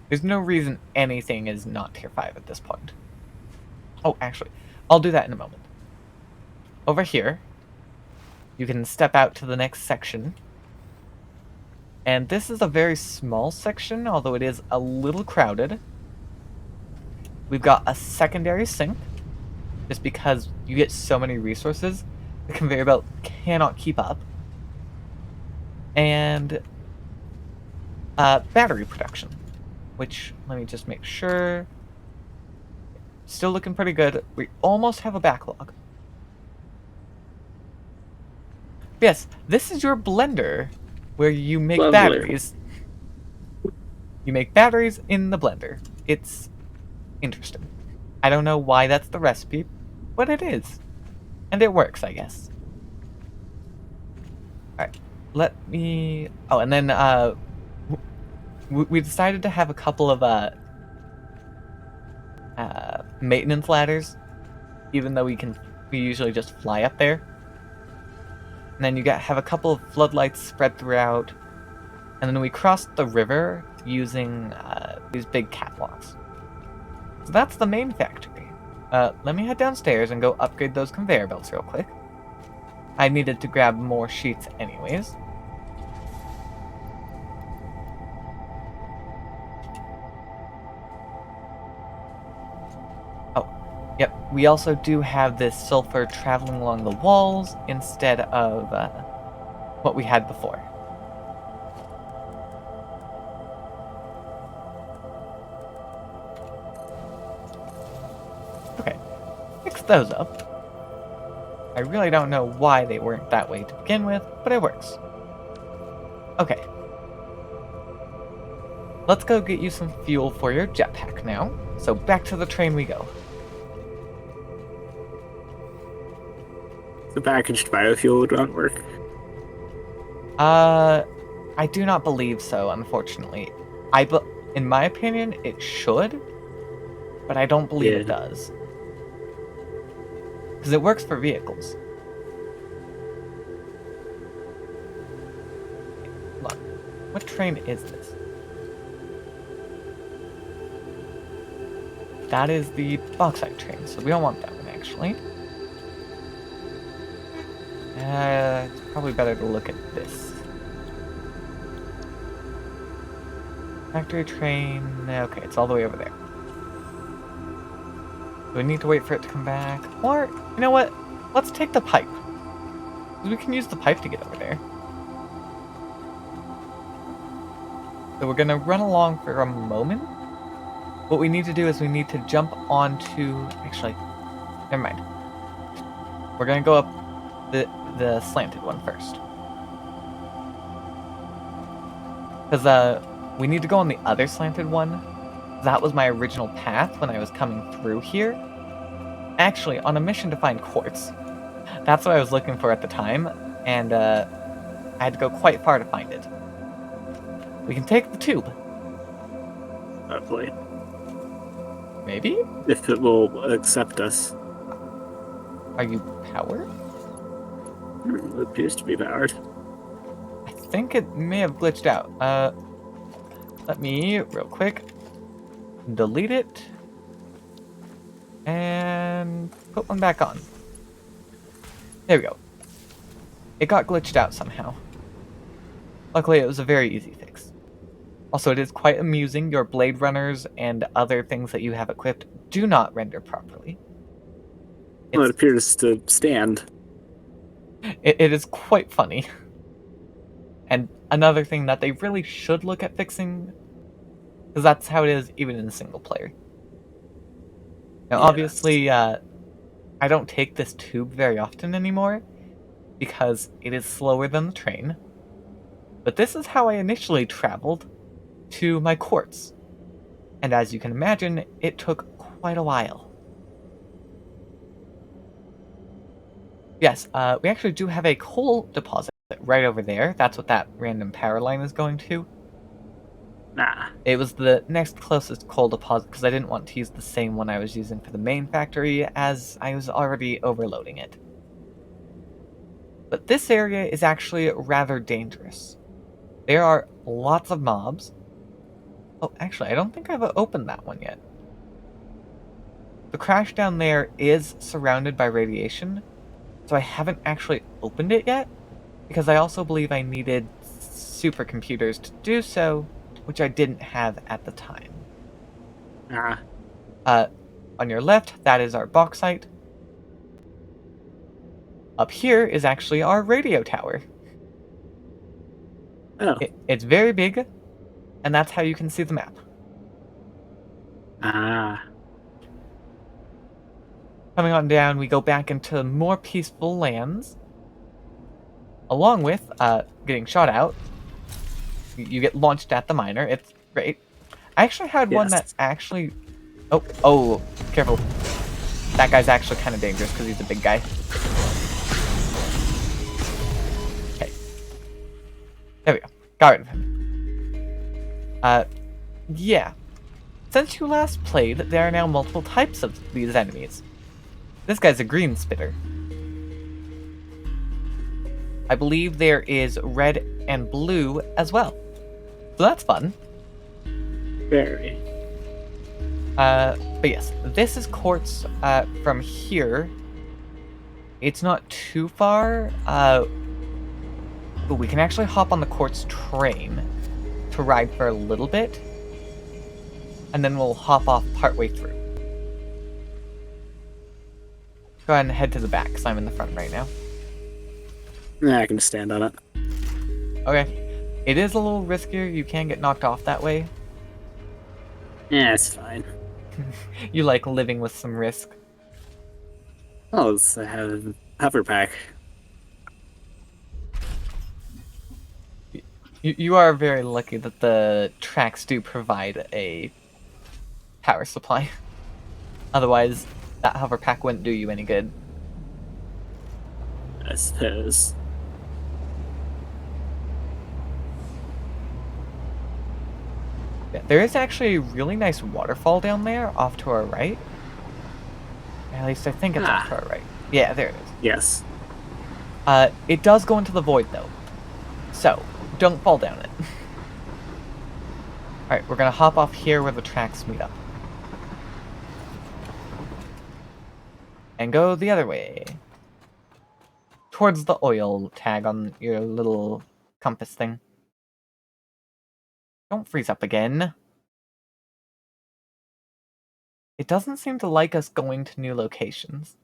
There's no reason anything is not tier 5 at this point. Oh, actually, I'll do that in a moment. Over here, you can step out to the next section. And this is a very small section, although it is a little crowded. We've got a secondary sink, just because you get so many resources, the conveyor belt cannot keep up. And battery production. which, let me just make sure. Still looking pretty good. We almost have a backlog. Yes, this is your blender where you make Lovely. batteries. You make batteries in the blender. It's interesting. I don't know why that's the recipe, but it is. And it works, I guess. Alright, let me... Oh, and then, we decided to have a couple of, maintenance ladders, even though we usually just fly up there. And then have a couple of floodlights spread throughout, and then we crossed the river using, these big catwalks. So that's the main factory. Let me head downstairs and go upgrade those conveyor belts real quick. I needed to grab more sheets anyways. Oh, yep, we also do have this sulfur traveling along the walls instead of what we had before. Okay, fix those up. I really don't know why they weren't that way to begin with, but it works. Okay. Let's go get you some fuel for your jetpack now. So back to the train we go. The packaged biofuel would not work. I do not believe so, unfortunately. In my opinion, it should, but I don't believe it does. Because it works for vehicles. Hold on. What train is this? That is the bauxite train, so we don't want that one, actually. It's probably better to look at this. Factory train... Okay, it's all the way over there. Do we need to wait for it to come back? Or, you know what? Let's take the pipe. We can use the pipe to get over there. So we're gonna run along for a moment. What we need to do is we need to jump onto... Actually, never mind. We're gonna go up the slanted one first. Because, we need to go on the other slanted one. That was my original path when I was coming through here. Actually, on a mission to find quartz. That's what I was looking for at the time, and I had to go quite far to find it. We can take the tube. Hopefully. Maybe? If it will accept us. Are you powered? It appears to be powered. I think it may have glitched out. Let me, real quick, delete it. And put one back on. There we go. It got glitched out somehow. Luckily, it was a very easy fix. Also, it is quite amusing. Your Blade Runners and other things that you have equipped do not render properly. Well, it appears to stand. It is quite funny. And another thing that they really should look at fixing, because that's how it is even in single player. Now, obviously, I don't take this tube very often anymore, because it is slower than the train. But this is how I initially traveled to my quartz. And as you can imagine, it took quite a while. Yes, we actually do have a coal deposit right over there. That's what that random power line is going to. Nah. It was the next closest coal deposit because I didn't want to use the same one I was using for the main factory as I was already overloading it. But this area is actually rather dangerous. There are lots of mobs. Oh, actually, I don't think I've opened that one yet. The crash down there is surrounded by radiation, so I haven't actually opened it yet, because I also believe I needed supercomputers to do so, which I didn't have at the time. On your left, that is our bauxite. Up here is actually our radio tower. Oh. It's very big, and that's how you can see the map. Ah, Coming on down, we go back into more peaceful lands, along with getting shot out. You get launched at the miner. It's great. I actually had one that yes. actually. Oh, careful. That guy's actually kind of dangerous because he's a big guy. Okay, there we go. Got rid of him. Yeah. Since you last played, there are now multiple types of these enemies. This guy's a green spitter. I believe there is red and blue as well. So that's fun. Very. But yes, this is Quartz from here. It's not too far. But we can actually hop on the Quartz train to ride for a little bit. And then we'll hop off partway through. Go ahead and head to the back, because I'm in the front right now. Yeah, I can just stand on it. Okay. It is a little riskier. You can get knocked off that way. Yeah, it's fine. You like living with some risk. Oh, I have hover pack. You are very lucky that the tracks do provide a power supply. Otherwise, that hover pack wouldn't do you any good. I suppose. Yeah, there is actually a really nice waterfall down there off to our right. At least I think it's off to Ah, our right. Yeah, there it is. yes. It does go into the void though. So, don't fall down it. Alright, we're gonna hop off here where the tracks meet up. And go the other way. Towards the oil tag on your little compass thing. Don't freeze up again. It doesn't seem to like us going to new locations.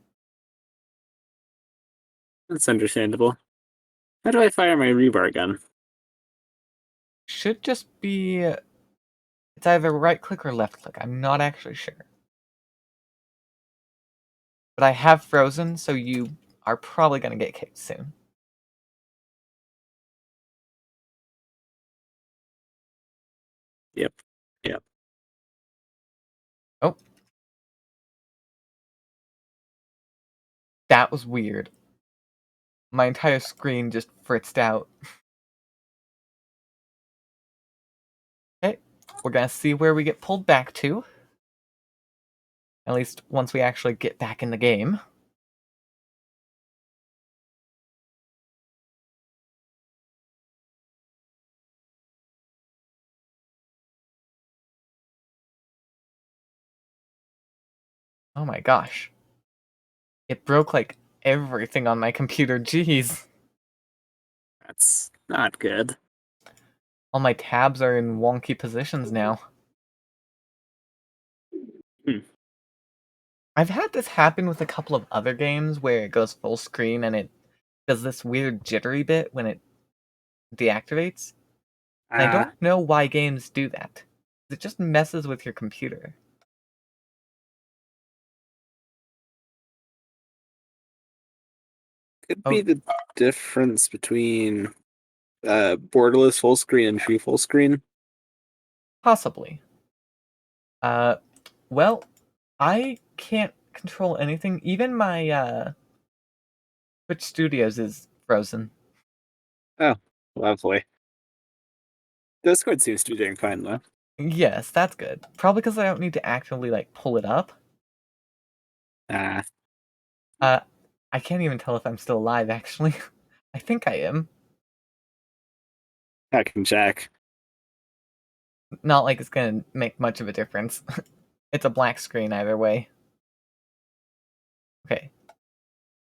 That's understandable. How do I fire my rebar gun? Should just be... It's either right click or left click. I'm not actually sure. But I have frozen, so you are probably going to get kicked soon. Yep. Yep. Oh. That was weird. My entire screen just fritzed out. Okay, we're gonna see where we get pulled back to. At least once we actually get back in the game. Oh my gosh. It broke like everything on my computer, jeez. That's not good. All my tabs are in wonky positions now. Hmm. I've had this happen with a couple of other games where it goes full screen and it does this weird jittery bit when it deactivates. And I Ah, don't know why games do that. It just messes with your computer. could be Oh, the difference between borderless full screen and true full screen. possibly. Uh, well, I can't control anything. Even my Twitch Studios is frozen. Oh, lovely. Discord seems to be doing fine though. Yes, that's good. Probably because I don't need to actively like pull it up. Ah, Uh, I can't even tell if I'm still alive. Actually, I think I am. I can check. Not like it's gonna make much of a difference. It's a black screen either way. Okay,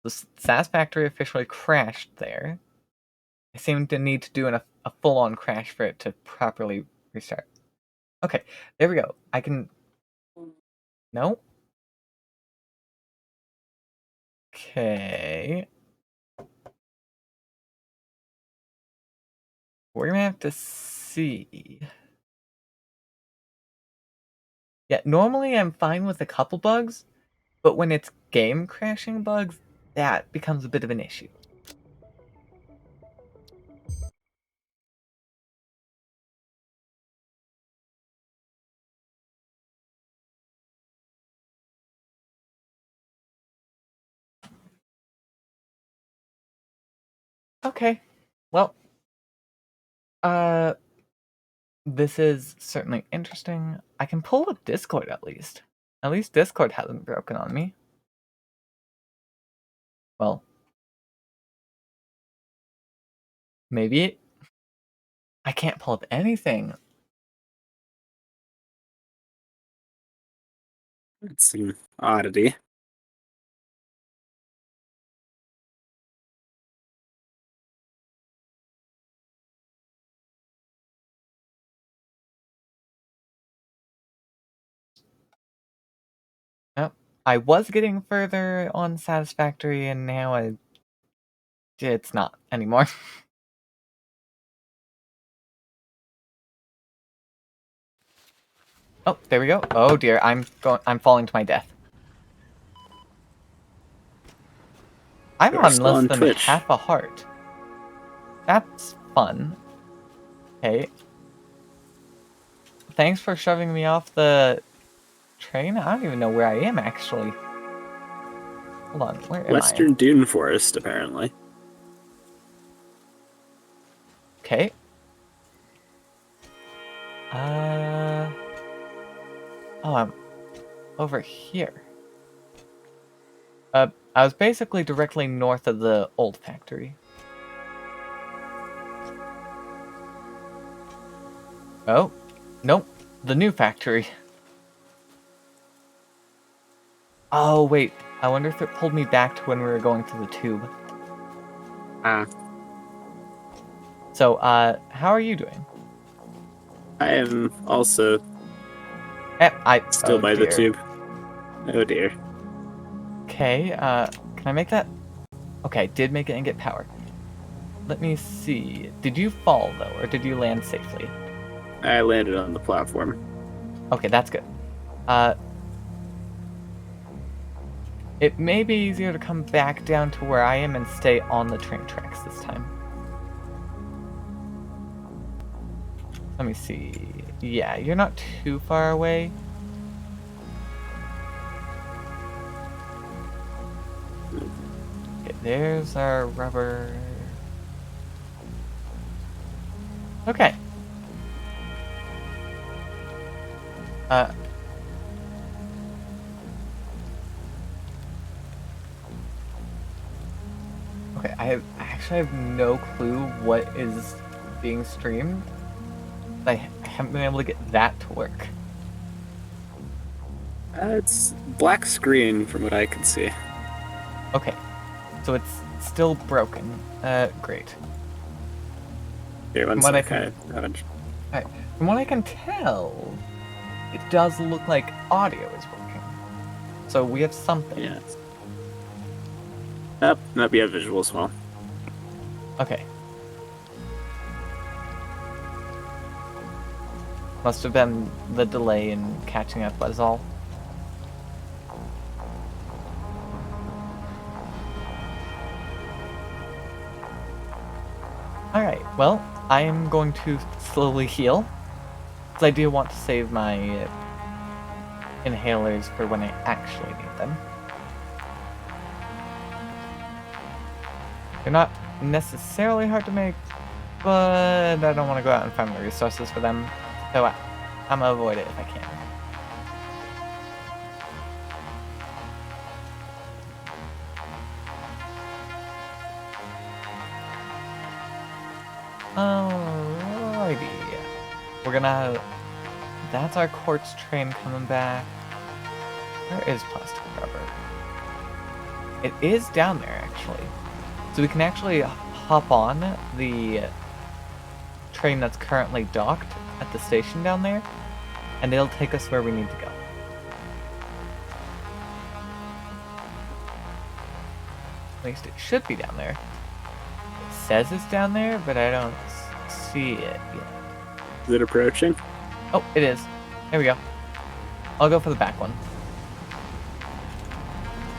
the SAS Factory officially crashed there. I seem to need to do a full-on crash for it to properly restart. Okay, there we go. I can... No? Okay. We're gonna have to see. Yeah, normally I'm fine with a couple bugs, but when it's game crashing bugs, that becomes a bit of an issue. Okay. Well, uh, this is certainly interesting. I can pull up Discord at least. At least Discord hasn't broken on me. Well, maybe I can't pull up anything. It's an oddity. Oh, I was getting further on Satisfactory, and now it's not anymore. Oh, there we go. Oh dear, I'm falling to my death. I'm You're on still less on than Twitch. half a heart. That's fun. Okay. Thanks for shoving me off the train. I don't even know where I am actually. Hold on, where am I? Western Dune Forest, apparently. Okay. Oh, I'm over here. I was basically directly north of the old factory. Oh, nope, the new factory. Oh, wait, I wonder if it pulled me back to when we were going through the tube. Ah, So, how are you doing? I am also still Oh by the dear. tube. Oh dear. Okay, can I make that? Okay, I did make it and get power. Let me see. Did you fall, though, or did you land safely? I landed on the platform. Okay, that's good. It may be easier to come back down to where I am and stay on the train tracks this time. Let me see. Yeah, you're not too far away. Okay, there's our rubber. Okay. Okay, I actually have no clue what is being streamed. I haven't been able to get that to work. It's black screen from what I can see. Okay, so it's still broken. Great. Here, one From what I sec. can, I haven't. alright, from what I can tell, it does look like audio is working. So we have something. Yeah. Nope, nope, you have visual as well. Okay. Must have been the delay in catching up, was all. Alright, well, I am going to slowly heal. Because I do want to save my inhalers for when I actually need them. They're not necessarily hard to make, but I don't want to go out and find the resources for them. So I'm gonna avoid it if I can. Alrighty. We're gonna... That's our quartz train coming back. Where is plastic rubber? It is down there, actually. So we can actually hop on the train that's currently docked at the station down there, and it'll take us where we need to go. At least it should be down there. It says it's down there, but I don't see it yet. Is it approaching? Oh, it is. There we go. I'll go for the back one.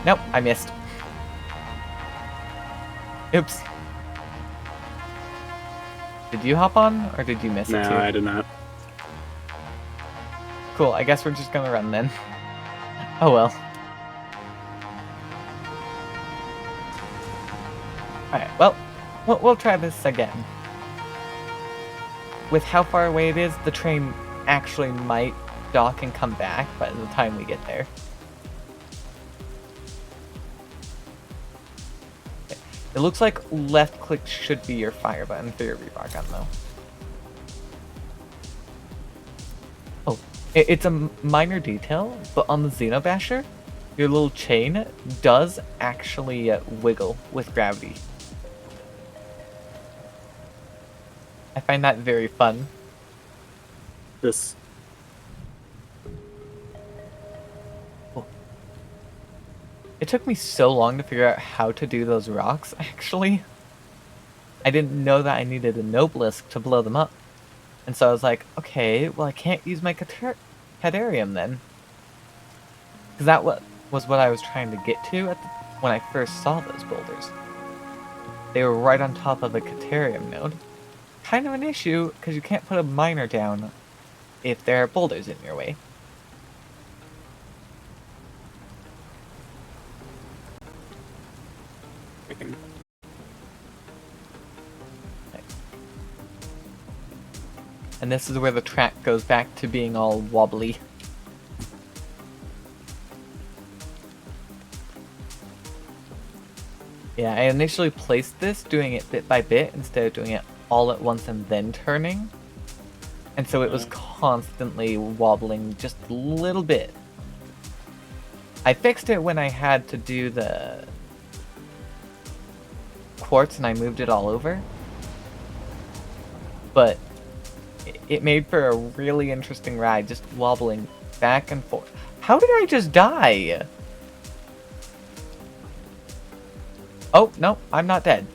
Nope, I missed. Oops. Did you hop on, or did you miss it too? No, I did not. Cool, I guess we're just gonna run then. Oh well. Alright, well, we'll try this again. With how far away it is, the train actually might dock and come back by the time we get there. It looks like left click should be your fire button for your rebar gun, though. Oh, it's a minor detail, but on the Xenobasher, your little chain does actually wiggle with gravity. I find that very fun. This. It took me so long to figure out how to do those rocks, actually. I didn't know that I needed a Noblisk to blow them up. And so I was like, okay, well I can't use my Cadarium then. Because that was what I was trying to get to when I first saw those boulders. They were right on top of a Cadarium node. Kind of an issue, because you can't put a miner down if there are boulders in your way. And this is where the track goes back to being all wobbly. Yeah, I initially placed this doing it bit by bit instead of doing it all at once and then turning. And so it was constantly wobbling just a little bit. I fixed it when I had to do the quartz and I moved it all over. But it made for a really interesting ride, just wobbling back and forth. How did I just die? Oh, no, I'm not dead.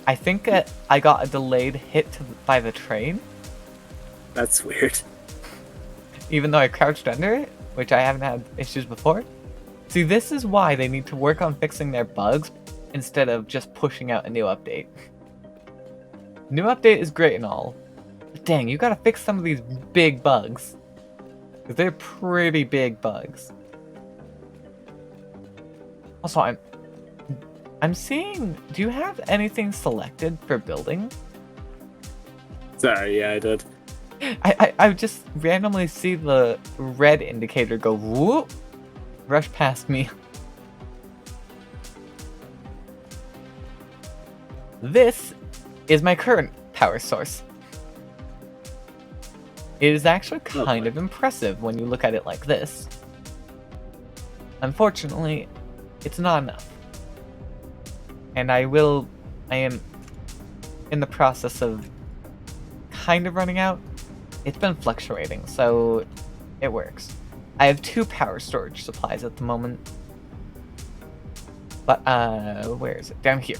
I think I got a delayed hit by the train. That's weird. Even though I crouched under it, which I haven't had issues before. See, this is why they need to work on fixing their bugs instead of just pushing out a new update. New update is great and all, but dang, you gotta fix some of these big bugs. Because they're pretty big bugs. Also, I'm seeing... Do you have anything selected for building? Sorry, yeah, I did. I just randomly see the red indicator go whoop, rush past me. This is my current power source. It is actually kind of impressive when you look at it like this. Unfortunately, it's not enough. And I am in the process of kind of running out. It's been fluctuating, so it works. I have 2 power storage supplies at the moment. But, where is it? Down here.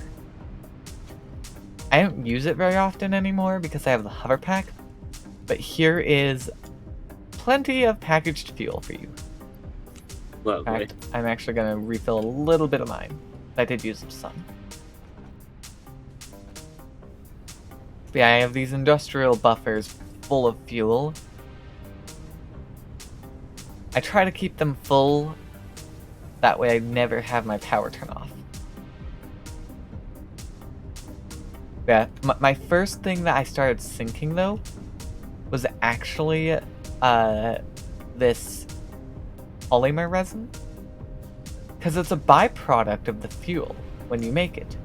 I don't use it very often anymore because I have the hover pack. But here is plenty of packaged fuel for you. Lovely. In fact, I'm actually going to refill a little bit of mine. I did use some. But yeah, I have these industrial buffers full of fuel. I try to keep them full. That way I never have my power turn off. Yeah, my first thing that I started sinking though was actually this polymer resin. Because it's a byproduct of the fuel when you make it.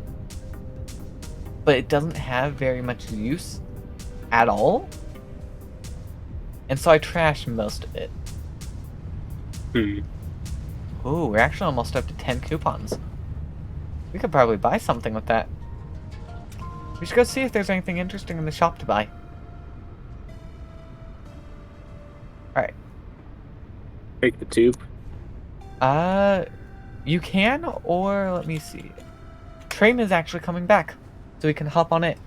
But it doesn't have very much use at all. And so I trashed most of it. Ooh, we're actually almost up to 10 coupons. We could probably buy something with that. We should go see if there's anything interesting in the shop to buy. Alright. Take the tube. You can, or let me see. Train is actually coming back, so we can hop on it.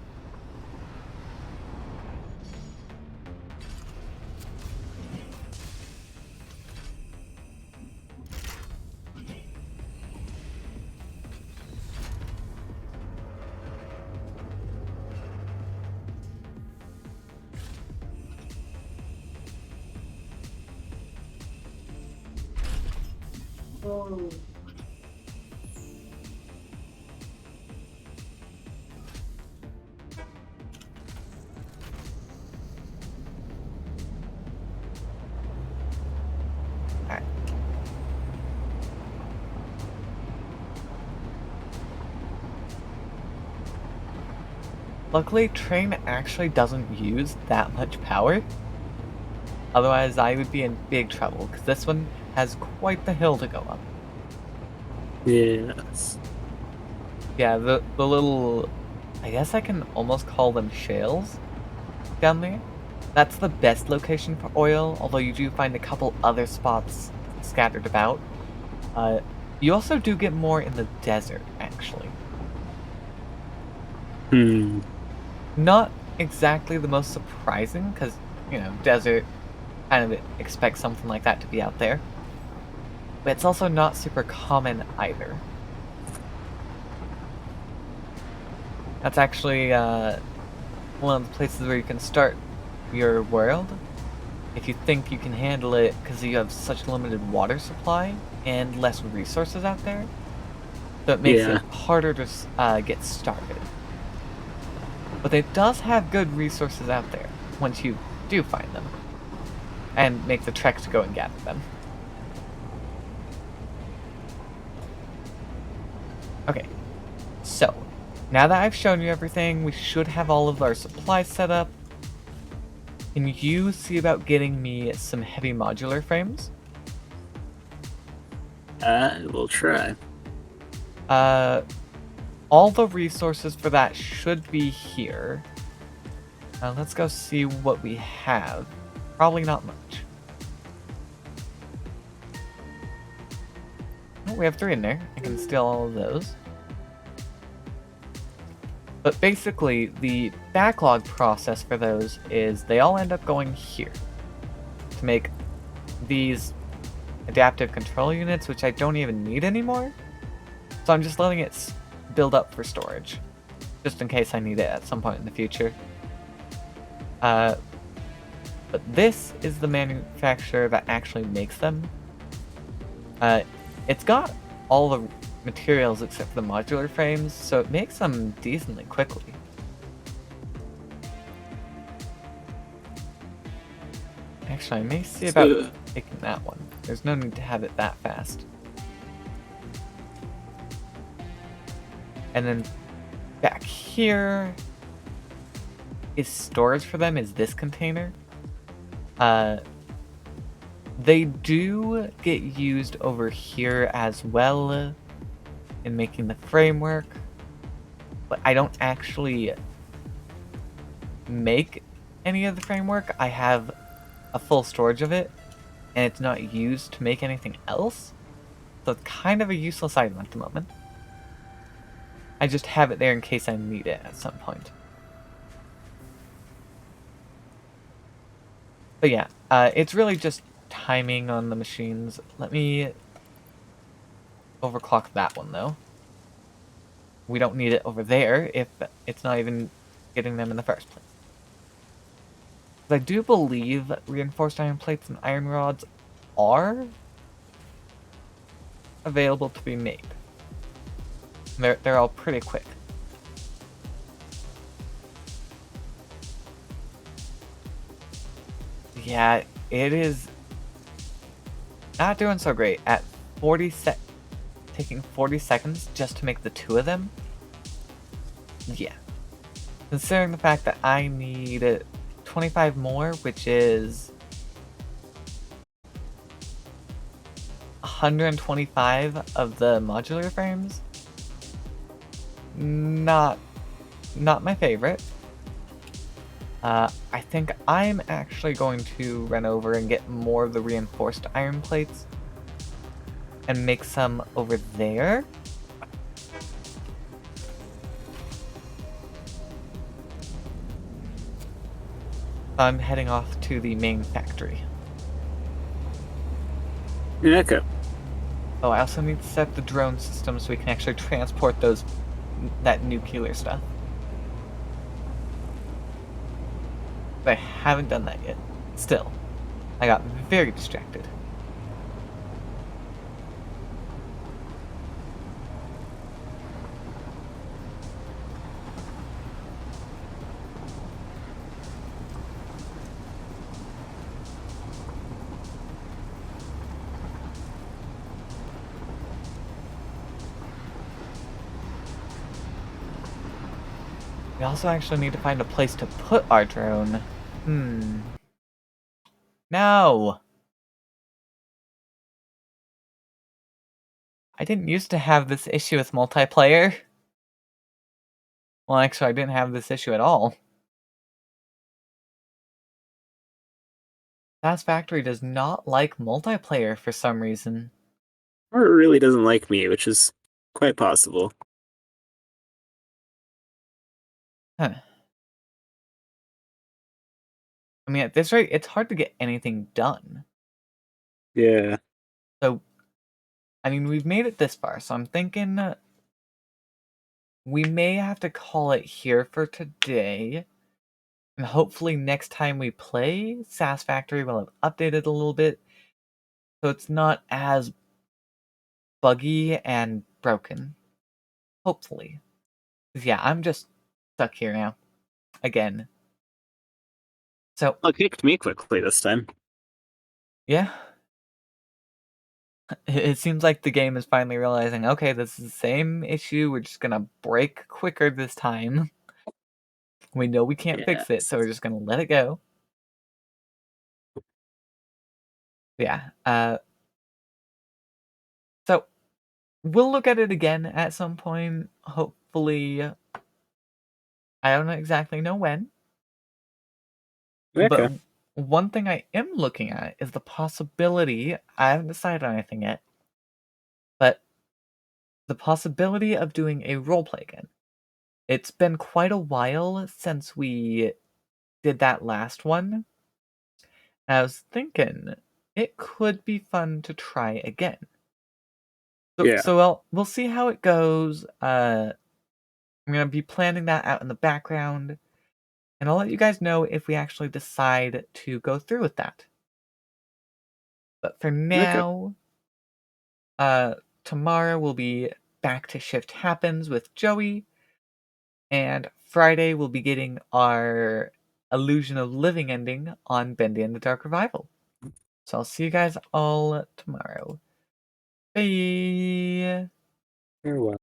Alright. Luckily, train actually doesn't use that much power. Otherwise, I would be in big trouble, because this one has quite the hill to go up. Yes. Yeah, the little... I guess I can almost call them shales down there. That's the best location for oil, although you do find a couple other spots scattered about. You also do get more in the desert, actually. Not exactly the most surprising, because, you know, desert, kind of expect something like that to be out there. But it's also not super common either. That's actually one of the places where you can start your world. If you think you can handle it, because you have such limited water supply and less resources out there. So it makes it harder to get started. But it does have good resources out there, once you do find them. And make the trek to go and gather them. Okay, so, now that I've shown you everything, we should have all of our supplies set up. Can you see about getting me some heavy modular frames? We'll try. All the resources for that should be here. Let's go see what we have. Probably not much. Oh, we have 3 in there. I can steal all of those. But basically, the backlog process for those is they all end up going here to make these adaptive control units, which I don't even need anymore. So I'm just letting it build up for storage, just in case I need it at some point in the future. But this is the manufacturer that actually makes them. It's got all the materials except for the modular frames, so it makes them decently quickly. Actually, I may see about taking that one. There's no need to have it that fast. And then back here is storage for them, is this container. They do get used over here as well in making the framework, but I don't actually make any of the framework. I have a full storage of it, and it's not used to make anything else, so it's kind of a useless item at the moment. I just have it there in case I need it at some point. But yeah, it's really just timing on the machines. Let me overclock that one, though. We don't need it over there if it's not even getting them in the first place. I do believe reinforced iron plates and iron rods are available to be made. They're all pretty quick. Yeah, it is not doing so great. At taking 40 seconds just to make the 2 of them. Yeah. Considering the fact that I need 25 more, which is 125 of the modular frames. Not my favorite. I think I'm actually going to run over and get more of the reinforced iron plates and make some over there. I'm heading off to the main factory. Yeah, okay. Oh, I also need to set the drone system so we can actually transport that nuclear stuff. But I haven't done that yet. Still, I got very distracted. We also actually need to find a place to put our drone. No! I didn't used to have this issue with multiplayer. Well, actually, I didn't have this issue at all. Satisfactory does not like multiplayer for some reason. Or it really doesn't like me, which is quite possible. Huh. I mean, at this rate, it's hard to get anything done. Yeah. So, I mean, we've made it this far, so I'm thinking we may have to call it here for today. And hopefully next time we play, Satisfactory will have updated a little bit, so it's not as buggy and broken. Hopefully. 'Cause yeah, I'm just stuck here now. Again. So, Well, it kicked me quickly this time. yeah. It seems like the game is finally realizing, okay, this is the same issue, we're just gonna break quicker this time. We know we can't fix it, so we're Yes. just gonna let it go. Yeah, so we'll look at it again at some point, hopefully. I don't exactly know when, Okay. but one thing I am looking at is the possibility, I haven't decided on anything yet, but the possibility of doing a roleplay again. It's been quite a while since we did that last one. And I was thinking it could be fun to try again. So, Yeah. we'll see how it goes. I'm gonna be planning that out in the background, and I'll let you guys know if we actually decide to go through with that. But for Okay. now, tomorrow we'll be back to Shift Happens with Joey, and Friday we'll be getting our Illusion of Living ending on Bendy and the Dark Revival. So I'll see you guys all tomorrow. Bye! Farewell.